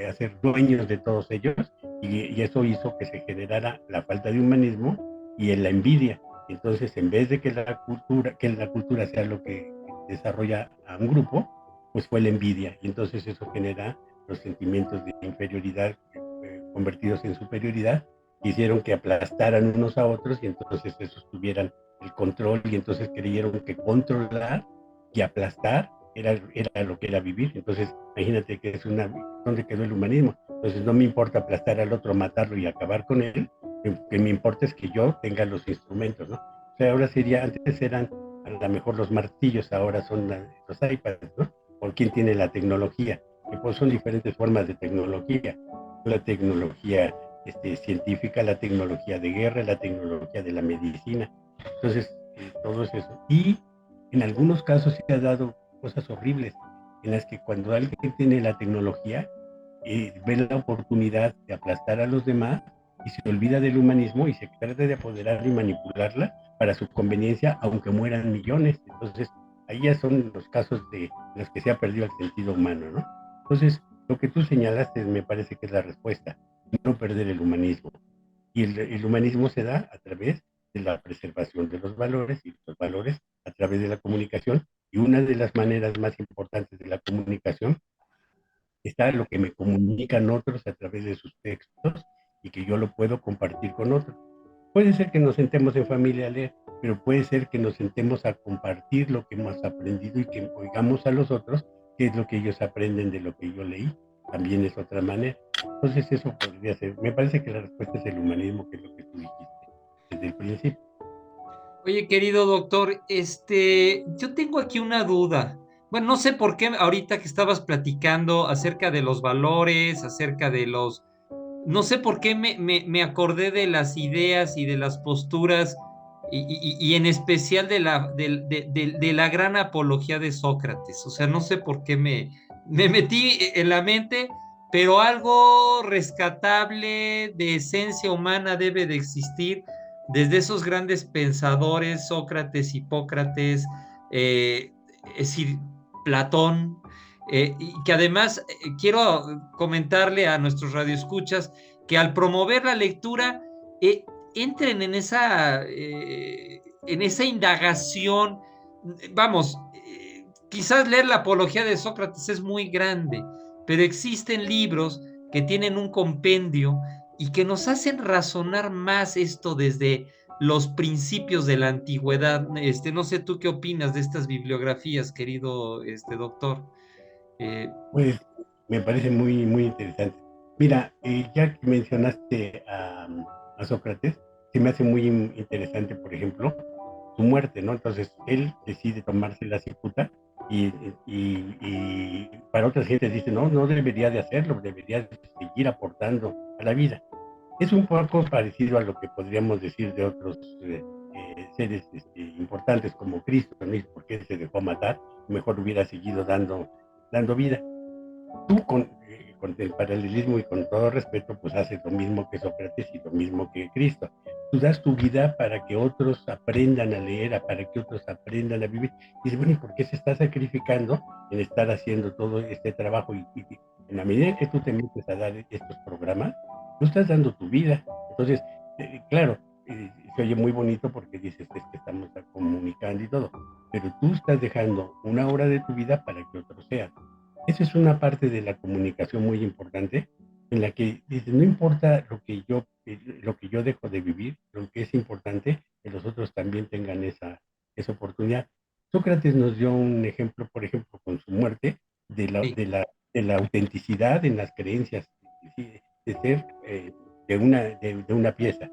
hacer dueños de todos ellos y eso hizo que se generara la falta de humanismo y la envidia. Entonces, en vez de que la cultura sea lo que desarrolla a un grupo, pues fue la envidia. Y entonces eso genera los sentimientos de inferioridad convertidos en superioridad, que hicieron que aplastaran unos a otros y entonces esos tuvieran el control y entonces creyeron que controlar y aplastar era lo que era vivir. Entonces, imagínate que es ¿dónde quedó el humanismo? Entonces, no me importa aplastar al otro, matarlo y acabar con él, lo que me importa es que yo tenga los instrumentos, ¿no? O sea, ahora antes eran a lo mejor los martillos, ahora son los iPads, ¿no? Por quién tiene la tecnología, que pues son diferentes formas de tecnología. La tecnología científica, la tecnología de guerra, la tecnología de la medicina. Entonces, todo es eso. Y en algunos casos se ha dado cosas horribles, en las que cuando alguien tiene la tecnología, ve la oportunidad de aplastar a los demás y se olvida del humanismo y se trata de apoderarla y manipularla para su conveniencia, aunque mueran millones. Entonces, ahí ya son los casos de los que se ha perdido el sentido humano, ¿no? Entonces, lo que tú señalaste me parece que es la respuesta, no perder el humanismo. Y el humanismo se da a través de la preservación de los valores y los valores a través de la comunicación. Y una de las maneras más importantes de la comunicación está lo que me comunican otros a través de sus textos y que yo lo puedo compartir con otros. Puede ser que nos sentemos en familia a leer, pero puede ser que nos sentemos a compartir lo que hemos aprendido y que oigamos a los otros qué es lo que ellos aprenden de lo que yo leí. También es otra manera. Entonces eso podría ser. Me parece que la respuesta es el humanismo, que es lo que tú dijiste desde el principio. Oye, querido doctor, yo tengo aquí una duda. Bueno, no sé por qué ahorita que estabas platicando acerca de los valores, acerca de los, no sé por qué me acordé de las ideas y de las posturas y en especial de la gran apología de Sócrates. O sea, no sé por qué me metí en la mente, pero algo rescatable de esencia humana debe de existir desde esos grandes pensadores, Sócrates, Hipócrates, es decir, Platón, y que además quiero comentarle a nuestros radioescuchas que al promover la lectura, entren en esa indagación. Vamos, quizás leer la apología de Sócrates es muy grande, pero existen libros que tienen un compendio y que nos hacen razonar más esto desde los principios de la antigüedad. No sé tú qué opinas de estas bibliografías, querido doctor. Eh, Pues me parece muy, muy interesante. Mira, ya que mencionaste a Sócrates, se me hace muy interesante, por ejemplo, su muerte, ¿no? Entonces, él decide tomarse la cicuta y, y para otras gentes dice, no, no debería de hacerlo, debería de seguir aportando a la vida. Es un poco parecido a lo que podríamos decir de otros seres importantes como Cristo, ¿no? Porque él se dejó matar, mejor hubiera seguido dando vida. Tú con el paralelismo y con todo respeto, pues haces lo mismo que Sócrates y lo mismo que Cristo. Tú das tu vida para que otros aprendan a leer, para que otros aprendan a vivir. Y dices, bueno, ¿y por qué se está sacrificando en estar haciendo todo este trabajo? Y en la medida que tú te metes a dar estos programas, tú estás dando tu vida. Entonces, claro, se oye muy bonito porque dices, es que estamos comunicando y todo, pero tú estás dejando una hora de tu vida para que otros sean. Esa es una parte de la comunicación muy importante en la que dice, no importa lo que yo dejo de vivir, lo que es importante que los otros también tengan esa oportunidad. Sócrates nos dio un ejemplo, por ejemplo, con su muerte, de la, sí, de la, de la autenticidad en las creencias, ¿sí? De ser de una pieza.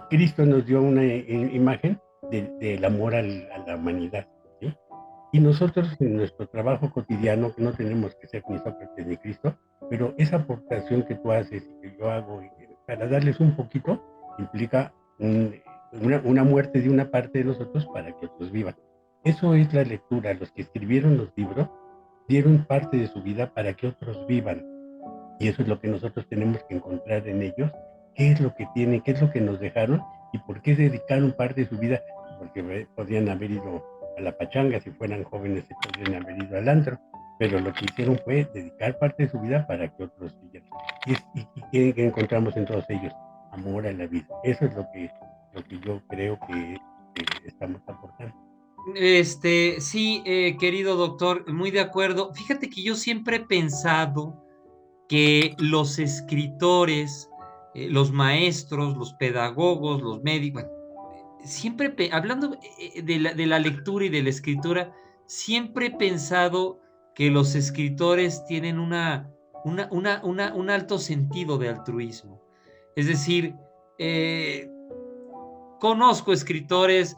Cristo nos dio una imagen del amor a la humanidad, ¿sí? Y nosotros en nuestro trabajo cotidiano, que no tenemos que ser ni Sócrates ni Cristo, pero esa aportación que tú haces y que yo hago para darles un poquito, implica una muerte de una parte de nosotros para que otros vivan. Eso es la lectura. Los que escribieron los libros dieron parte de su vida para que otros vivan. Y eso es lo que nosotros tenemos que encontrar en ellos, qué es lo que tienen, qué es lo que nos dejaron y por qué dedicaron parte de su vida, porque podrían haber ido a la pachanga, si fueran jóvenes se podrían haber ido al antro, pero lo que hicieron fue dedicar parte de su vida para que otros siguieran. ¿Qué encontramos en todos ellos? Amor a la vida. Eso es lo que yo creo que estamos aportando. Sí, querido doctor, muy de acuerdo. Fíjate que yo siempre he pensado que los escritores, los maestros, los pedagogos, los médicos, bueno, siempre hablando de la lectura y de la escritura, siempre he pensado que los escritores tienen un alto sentido de altruismo. Es decir, eh, conozco escritores,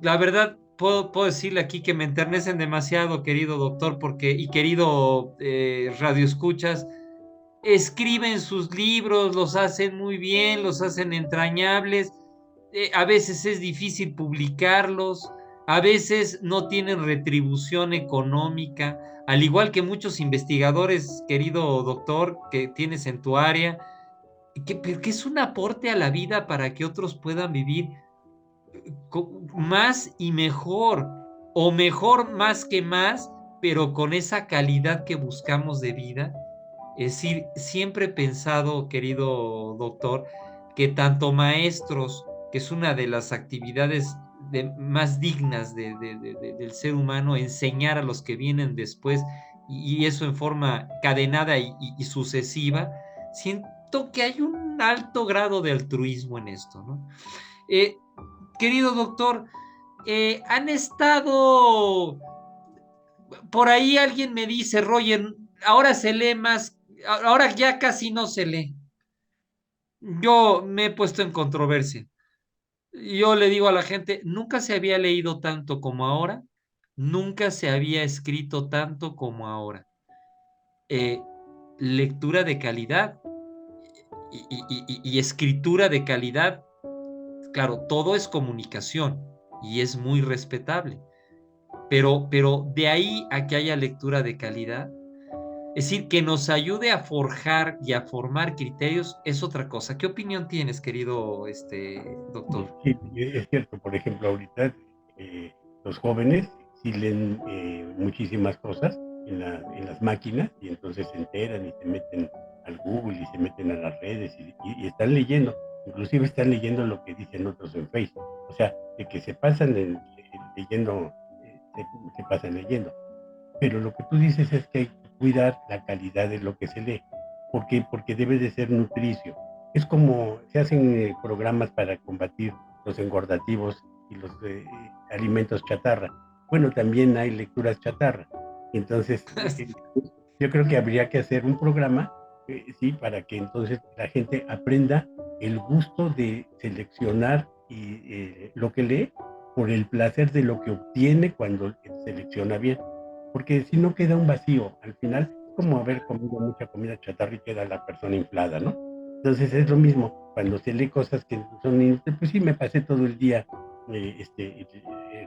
la verdad, puedo decirle aquí que me enternecen demasiado, querido doctor, y querido radio escuchas, escriben sus libros, los hacen muy bien, los hacen entrañables, a veces es difícil publicarlos, a veces no tienen retribución económica, al igual que muchos investigadores, querido doctor, que tienes en tu área, que es un aporte a la vida para que otros puedan vivir más y mejor, o mejor más que más, pero con esa calidad que buscamos de vida. Es decir, siempre he pensado, querido doctor, que tanto maestros, que es una de las actividades más dignas del ser humano, enseñar a los que vienen después, y eso en forma cadenada y sucesiva, siento que hay un alto grado de altruismo en esto, ¿no? Eh, Querido doctor, han estado por ahí, alguien me dice, Roger, ahora se lee más, ahora ya casi no se lee. Yo me he puesto en controversia. Yo le digo a la gente, nunca se había leído tanto como ahora, nunca se había escrito tanto como ahora. Eh, Lectura de calidad y escritura de calidad, claro, todo es comunicación y es muy respetable. Pero de ahí a que haya lectura de calidad, Es decir, que nos ayude a forjar y a formar criterios es otra cosa. ¿Qué opinión tienes, querido doctor? Sí, es cierto, por ejemplo, ahorita los jóvenes sí leen muchísimas cosas en las máquinas y entonces se enteran y se meten al Google y se meten a las redes y están leyendo, inclusive están leyendo lo que dicen otros en Facebook, o sea, de que se pasan leyendo, se pasan leyendo. Pero lo que tú dices es que hay que cuidar la calidad de lo que se lee. ¿Por qué? Porque debe de ser nutricio. Es como se hacen programas para combatir los engordativos y los alimentos chatarra. Bueno, también hay lecturas chatarra. Entonces, yo creo que habría que hacer un programa, sí, para que entonces la gente aprenda el gusto de seleccionar lo que lee por el placer de lo que obtiene cuando selecciona bien, porque si no queda un vacío, al final es como haber comido mucha comida chatarra y queda la persona inflada, ¿no? Entonces es lo mismo, cuando se lee cosas que son inútiles, pues sí, me pasé todo el día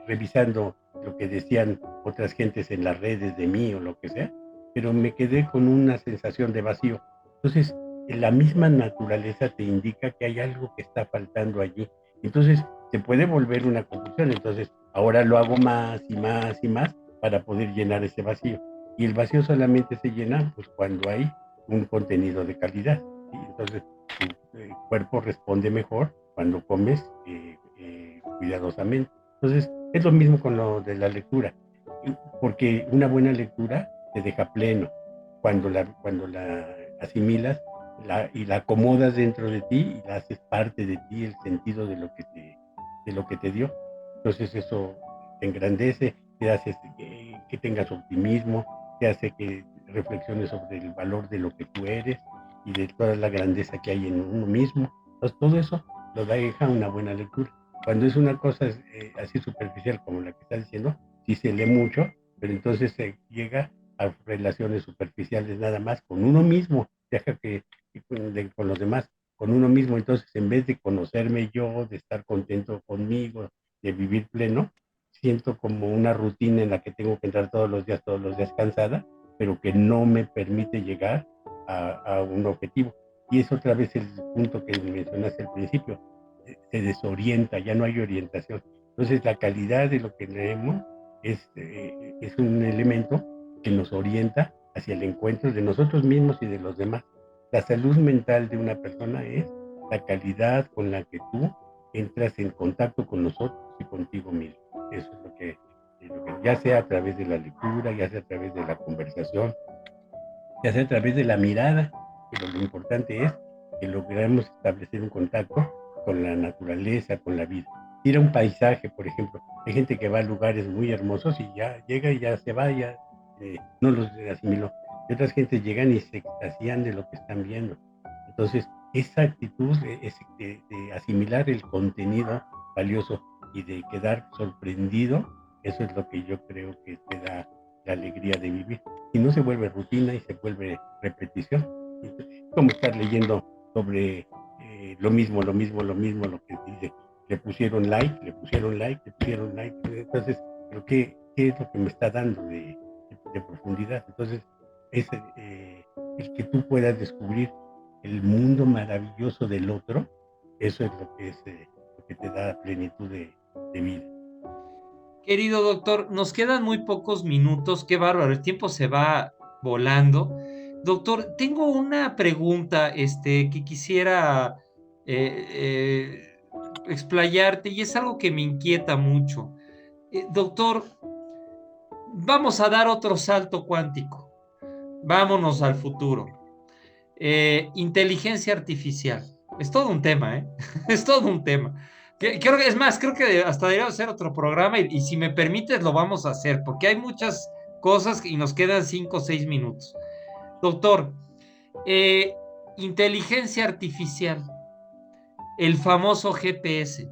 revisando lo que decían otras gentes en las redes de mí o lo que sea, pero me quedé con una sensación de vacío. Entonces, la misma naturaleza te indica que hay algo que está faltando allí. Entonces, se puede volver una confusión. Entonces, ahora lo hago más y más y más para poder llenar ese vacío. Y el vacío solamente se llena pues cuando hay un contenido de calidad. ¿Sí? Entonces, tu cuerpo responde mejor cuando comes cuidadosamente. Entonces, es lo mismo con lo de la lectura, porque una buena lectura te deja pleno. Cuando la asimilas y la acomodas dentro de ti y la haces parte de ti, el sentido de lo que te dio. Entonces eso te engrandece, te hace que tengas optimismo, te hace que reflexiones sobre el valor de lo que tú eres y de toda la grandeza que hay en uno mismo. Entonces todo eso lo deja una buena lectura. Cuando es una cosa así superficial como la que estás diciendo, sí se lee mucho, pero entonces se llega a relaciones superficiales nada más con uno mismo, deja con los demás, con uno mismo. Entonces, en vez de conocerme yo, de estar contento conmigo, de vivir pleno, siento como una rutina en la que tengo que entrar todos los días cansada, pero que no me permite llegar a un objetivo. Y es otra vez el punto que mencionaste al principio, se desorienta, ya no hay orientación. Entonces, la calidad de lo que leemos es un elemento que nos orienta hacia el encuentro de nosotros mismos y de los demás. La salud mental de una persona es la calidad con la que tú entras en contacto con nosotros y contigo mismo. Eso es lo que ya sea a través de la lectura, ya sea a través de la conversación, ya sea a través de la mirada, pero lo importante es que logremos establecer un contacto con la naturaleza, con la vida. Ir a un paisaje, por ejemplo, hay gente que va a lugares muy hermosos y ya llega y ya se va, ya no los asimiló. Y otras gentes llegan y se extasían de lo que están viendo. Entonces, esa actitud de asimilar el contenido valioso y de quedar sorprendido, eso es lo que yo creo que te da la alegría de vivir. Si no se vuelve rutina y se vuelve repetición, es como estar leyendo sobre lo mismo, lo que dice, le pusieron like, le pusieron like, le pusieron like. Entonces, ¿pero qué es lo que me está dando de profundidad? Entonces, es el que tú puedas descubrir el mundo maravilloso del otro, eso es lo que te da plenitud de vida. Querido doctor, nos quedan muy pocos minutos, qué bárbaro, el tiempo se va volando. Doctor, tengo una pregunta que quisiera explayarte y es algo que me inquieta mucho. Doctor, vamos a dar otro salto cuántico. Vámonos al futuro. Inteligencia artificial. Es todo un tema, ¿eh? Es todo un tema. Creo que, es más, creo que hasta deberíamos hacer otro programa y si me permites lo vamos a hacer, porque hay muchas cosas y nos quedan 5 o 6 minutos. Doctor, eh, inteligencia artificial, el famoso GPS,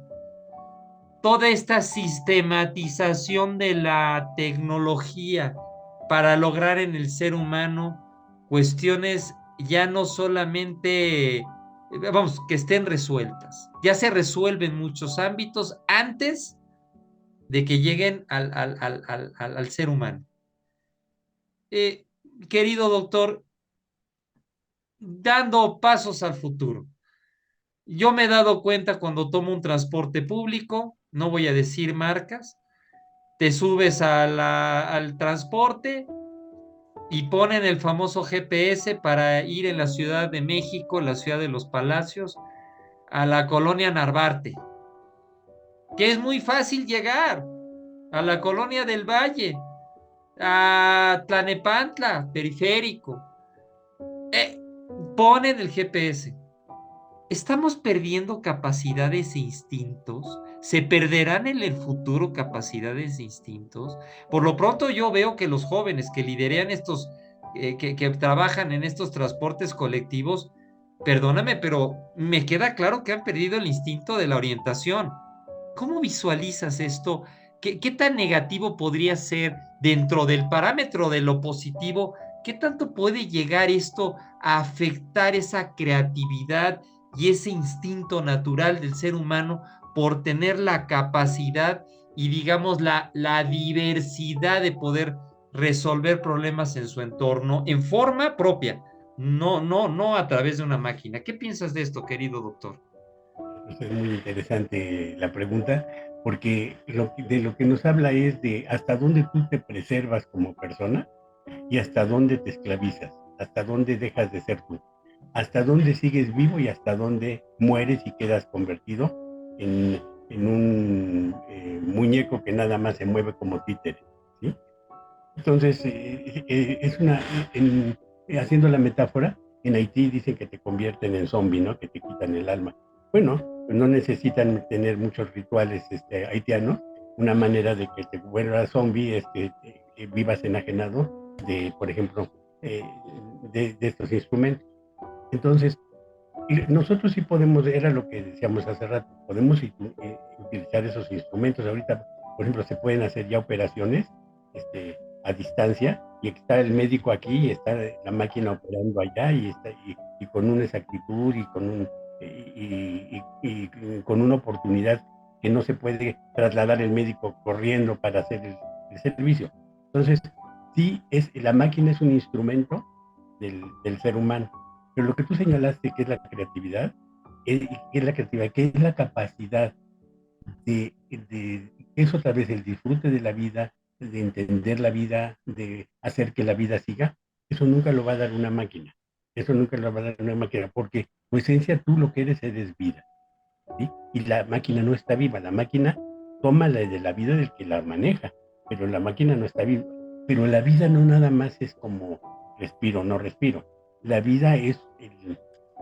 toda esta sistematización de la tecnología para lograr en el ser humano cuestiones ya no solamente, vamos, que estén resueltas. Ya se resuelven muchos ámbitos antes de que lleguen al ser humano. querido doctor, dando pasos al futuro. Yo me he dado cuenta cuando tomo un transporte público, no voy a decir marcas, te subes al transporte y ponen el famoso GPS para ir en la Ciudad de México, la ciudad de los Palacios, a la colonia Narvarte, que es muy fácil llegar, a la colonia del Valle, a Tlanepantla, periférico. Eh, Ponen el GPS. ¿Estamos perdiendo capacidades e instintos? ¿Se perderán en el futuro capacidades e instintos? Por lo pronto yo veo que los jóvenes que lideran estos, que trabajan en estos transportes colectivos, perdóname, pero me queda claro que han perdido el instinto de la orientación. ¿Cómo visualizas esto? ¿Qué tan negativo podría ser dentro del parámetro de lo positivo? ¿Qué tanto puede llegar esto a afectar esa creatividad y ese instinto natural del ser humano por tener la capacidad y digamos la diversidad de poder resolver problemas en su entorno en forma propia, no a través de una máquina? ¿Qué piensas de esto, querido doctor? Pues es muy interesante la pregunta, porque de lo que nos habla es de hasta dónde tú te preservas como persona y hasta dónde te esclavizas, hasta dónde dejas de ser tú, hasta dónde sigues vivo y hasta dónde mueres y quedas convertido en un muñeco que nada más se mueve como títere, ¿sí? Entonces, es haciendo la metáfora, en Haití dicen que te convierten en zombie, ¿no? Que te quitan el alma. Bueno, pues no necesitan tener muchos rituales haitianos. Una manera de que te vuelvas zombie es que vivas enajenado de, por ejemplo, eh, de estos instrumentos. Entonces, nosotros sí podemos, era lo que decíamos hace rato, podemos utilizar esos instrumentos. Ahorita, por ejemplo, se pueden hacer ya operaciones a distancia y está el médico aquí y está la máquina operando allá y con una exactitud y con una oportunidad que no se puede trasladar el médico corriendo para hacer el servicio. Entonces, sí, la máquina es un instrumento del ser humano. Pero lo que tú señalaste, que es la creatividad, que es la capacidad es otra vez el disfrute de la vida, de entender la vida, de hacer que la vida siga, eso nunca lo va a dar una máquina. Eso nunca lo va a dar una máquina, porque tu esencia, tú lo que eres vida, ¿sí? Y la máquina no está viva, la máquina toma la de la vida del que la maneja, pero la máquina no está viva. Pero la vida no nada más es como respiro, no respiro. La vida es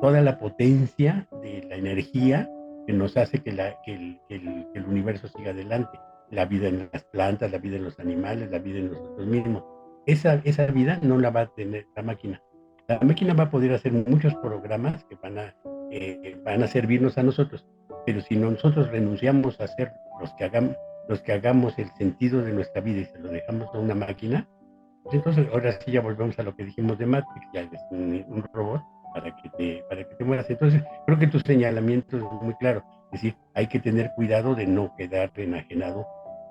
toda la potencia de la energía que nos hace que el universo siga adelante. La vida en las plantas, la vida en los animales, la vida en nosotros mismos. Esa vida no la va a tener la máquina. La máquina va a poder hacer muchos programas que van a servirnos a nosotros, pero si nosotros renunciamos a ser los que hagamos el sentido de nuestra vida y se lo dejamos a una máquina, pues entonces ahora sí ya volvemos a lo que dijimos de Matrix, ya es un robot para que te mueras. Entonces creo que tu señalamiento es muy claro, es decir, hay que tener cuidado de no quedar enajenado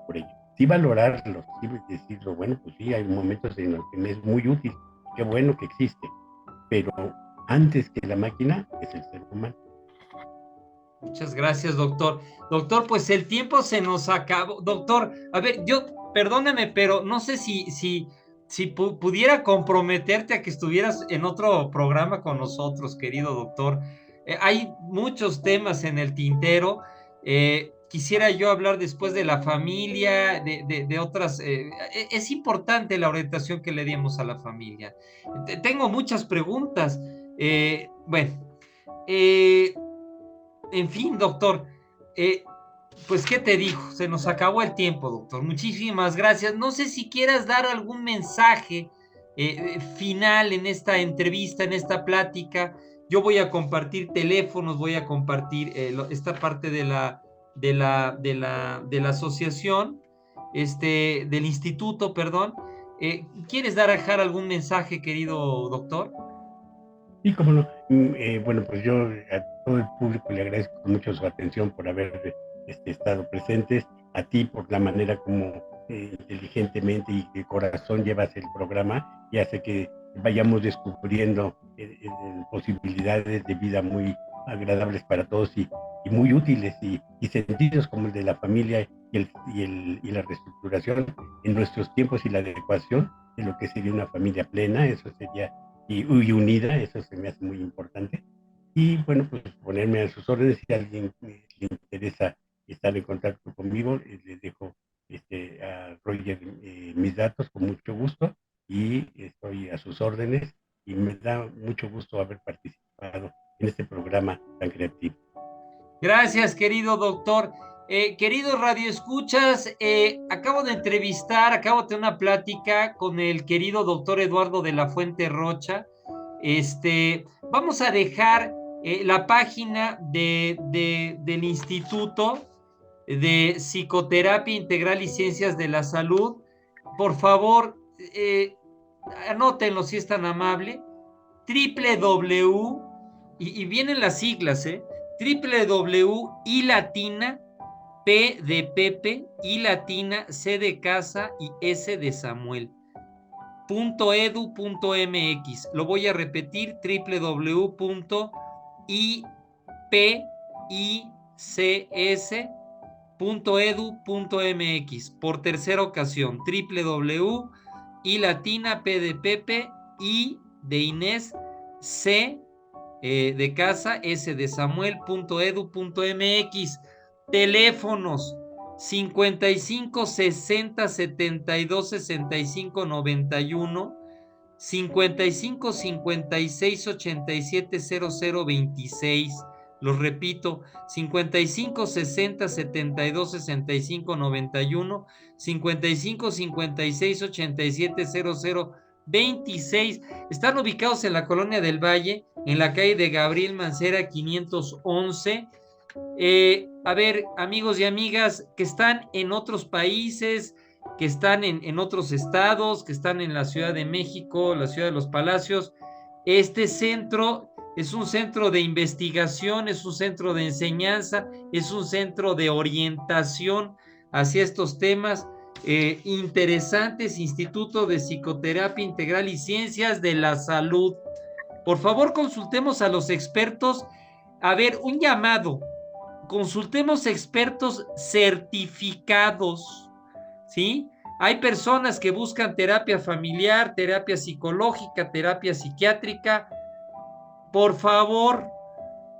por ello. Sí valorarlo, sí decirlo, bueno, pues sí, hay momentos en los que me es muy útil, qué bueno que existe, pero antes que la máquina es el ser humano. Muchas gracias, doctor. Doctor, pues el tiempo se nos acabó. Doctor, a ver, perdóname, pero no sé si pudiera comprometerte a que estuvieras en otro programa con nosotros, querido doctor. Hay muchos temas en el tintero. Quisiera yo hablar después de la familia, de otras. Es importante la orientación que le dimos a la familia. Tengo muchas preguntas. Bueno. En fin, doctor, pues qué te dijo, se nos acabó el tiempo, doctor. Muchísimas gracias. No sé si quieras dar algún mensaje final en esta entrevista, en esta plática. Yo voy a compartir teléfonos, voy a compartir esta parte de la asociación, del instituto, perdón. ¿Quieres dejar algún mensaje, querido doctor? Y como no, bueno, pues yo a todo el público le agradezco mucho su atención por haber estado presentes, a ti por la manera como inteligentemente y de corazón llevas el programa y hace que vayamos descubriendo posibilidades de vida muy agradables para todos y muy útiles y sentidos como el de la familia y la reestructuración en nuestros tiempos y la adecuación de lo que sería una familia plena, eso sería, y unida, eso se me hace muy importante. Y bueno, pues ponerme a sus órdenes si a alguien le interesa estar en contacto conmigo, les dejo a Roger mis datos con mucho gusto y estoy a sus órdenes y me da mucho gusto haber participado en este programa tan creativo. Gracias, querido doctor. Queridos radioescuchas, acabo de acabo de tener una plática con el querido doctor Eduardo de la Fuente Rocha. Vamos a dejar la página del Instituto de Psicoterapia Integral y Ciencias de la Salud. Por favor, anótenlo si es tan amable. www, y vienen las siglas, www.i latina, P de Pepe, I latina, C de casa y S de Samuel, .edu.mx. Lo voy a repetir, www.ipics.edu.mx. Por tercera ocasión, www.i latina, P de Pepe, I de Inés, C de casa, S de Samuel.edu.mx. Teléfonos 55 60 72 65 91, 55 56 87 00 26. Los repito, 55 60 72 65 91, 55 56 87 00 26. Están ubicados en la Colonia del Valle, en la calle de Gabriel Mancera 511. A ver, amigos y amigas que están en otros países, que están en otros estados, que están en la Ciudad de México, la Ciudad de los Palacios, este centro es un centro de investigación, es un centro de enseñanza, es un centro de orientación hacia estos temas interesantes. Instituto de Psicoterapia Integral y Ciencias de la Salud. Por favor, consultemos a los expertos. A ver, un llamado. Consultemos expertos certificados, ¿sí? Hay personas que buscan terapia familiar, terapia psicológica, terapia psiquiátrica. Por favor,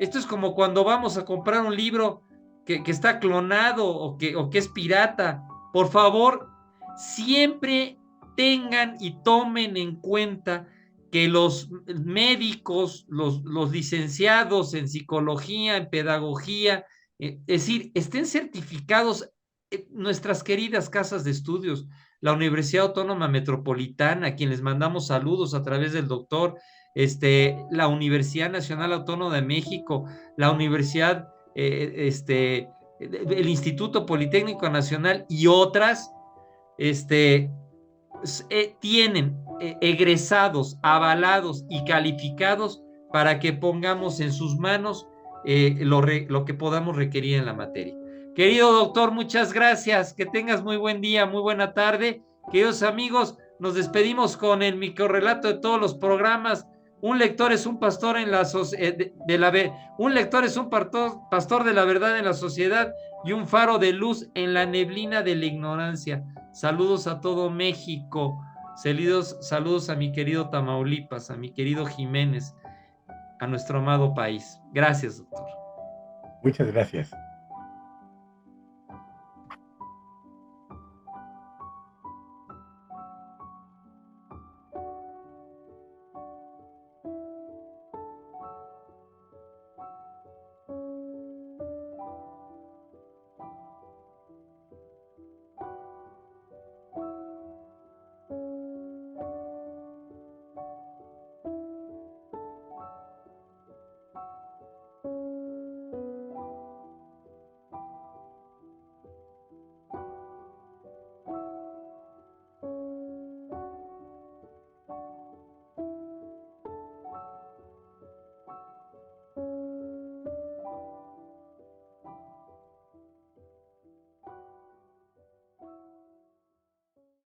esto es como cuando vamos a comprar un libro que está clonado o que es pirata. Por favor, siempre tengan y tomen en cuenta que los médicos, los licenciados en psicología, en pedagogía, es decir, estén certificados nuestras queridas casas de estudios, la Universidad Autónoma Metropolitana, a quien les mandamos saludos a través del doctor, la Universidad Nacional Autónoma de México, la Universidad, el Instituto Politécnico Nacional y otras, tienen egresados, avalados y calificados para que pongamos en sus manos lo que podamos requerir en la materia. Querido doctor, muchas gracias, que tengas muy buen día, muy buena tarde. Queridos amigos, nos despedimos con el microrrelato de todos los programas. Un lector es un pastor en la un lector es un pastor de la verdad en la sociedad y un faro de luz en la neblina de la ignorancia. Saludos a todo México. Saludos a mi querido Tamaulipas, a mi querido Jiménez, a nuestro amado país. Gracias, doctor. Muchas gracias.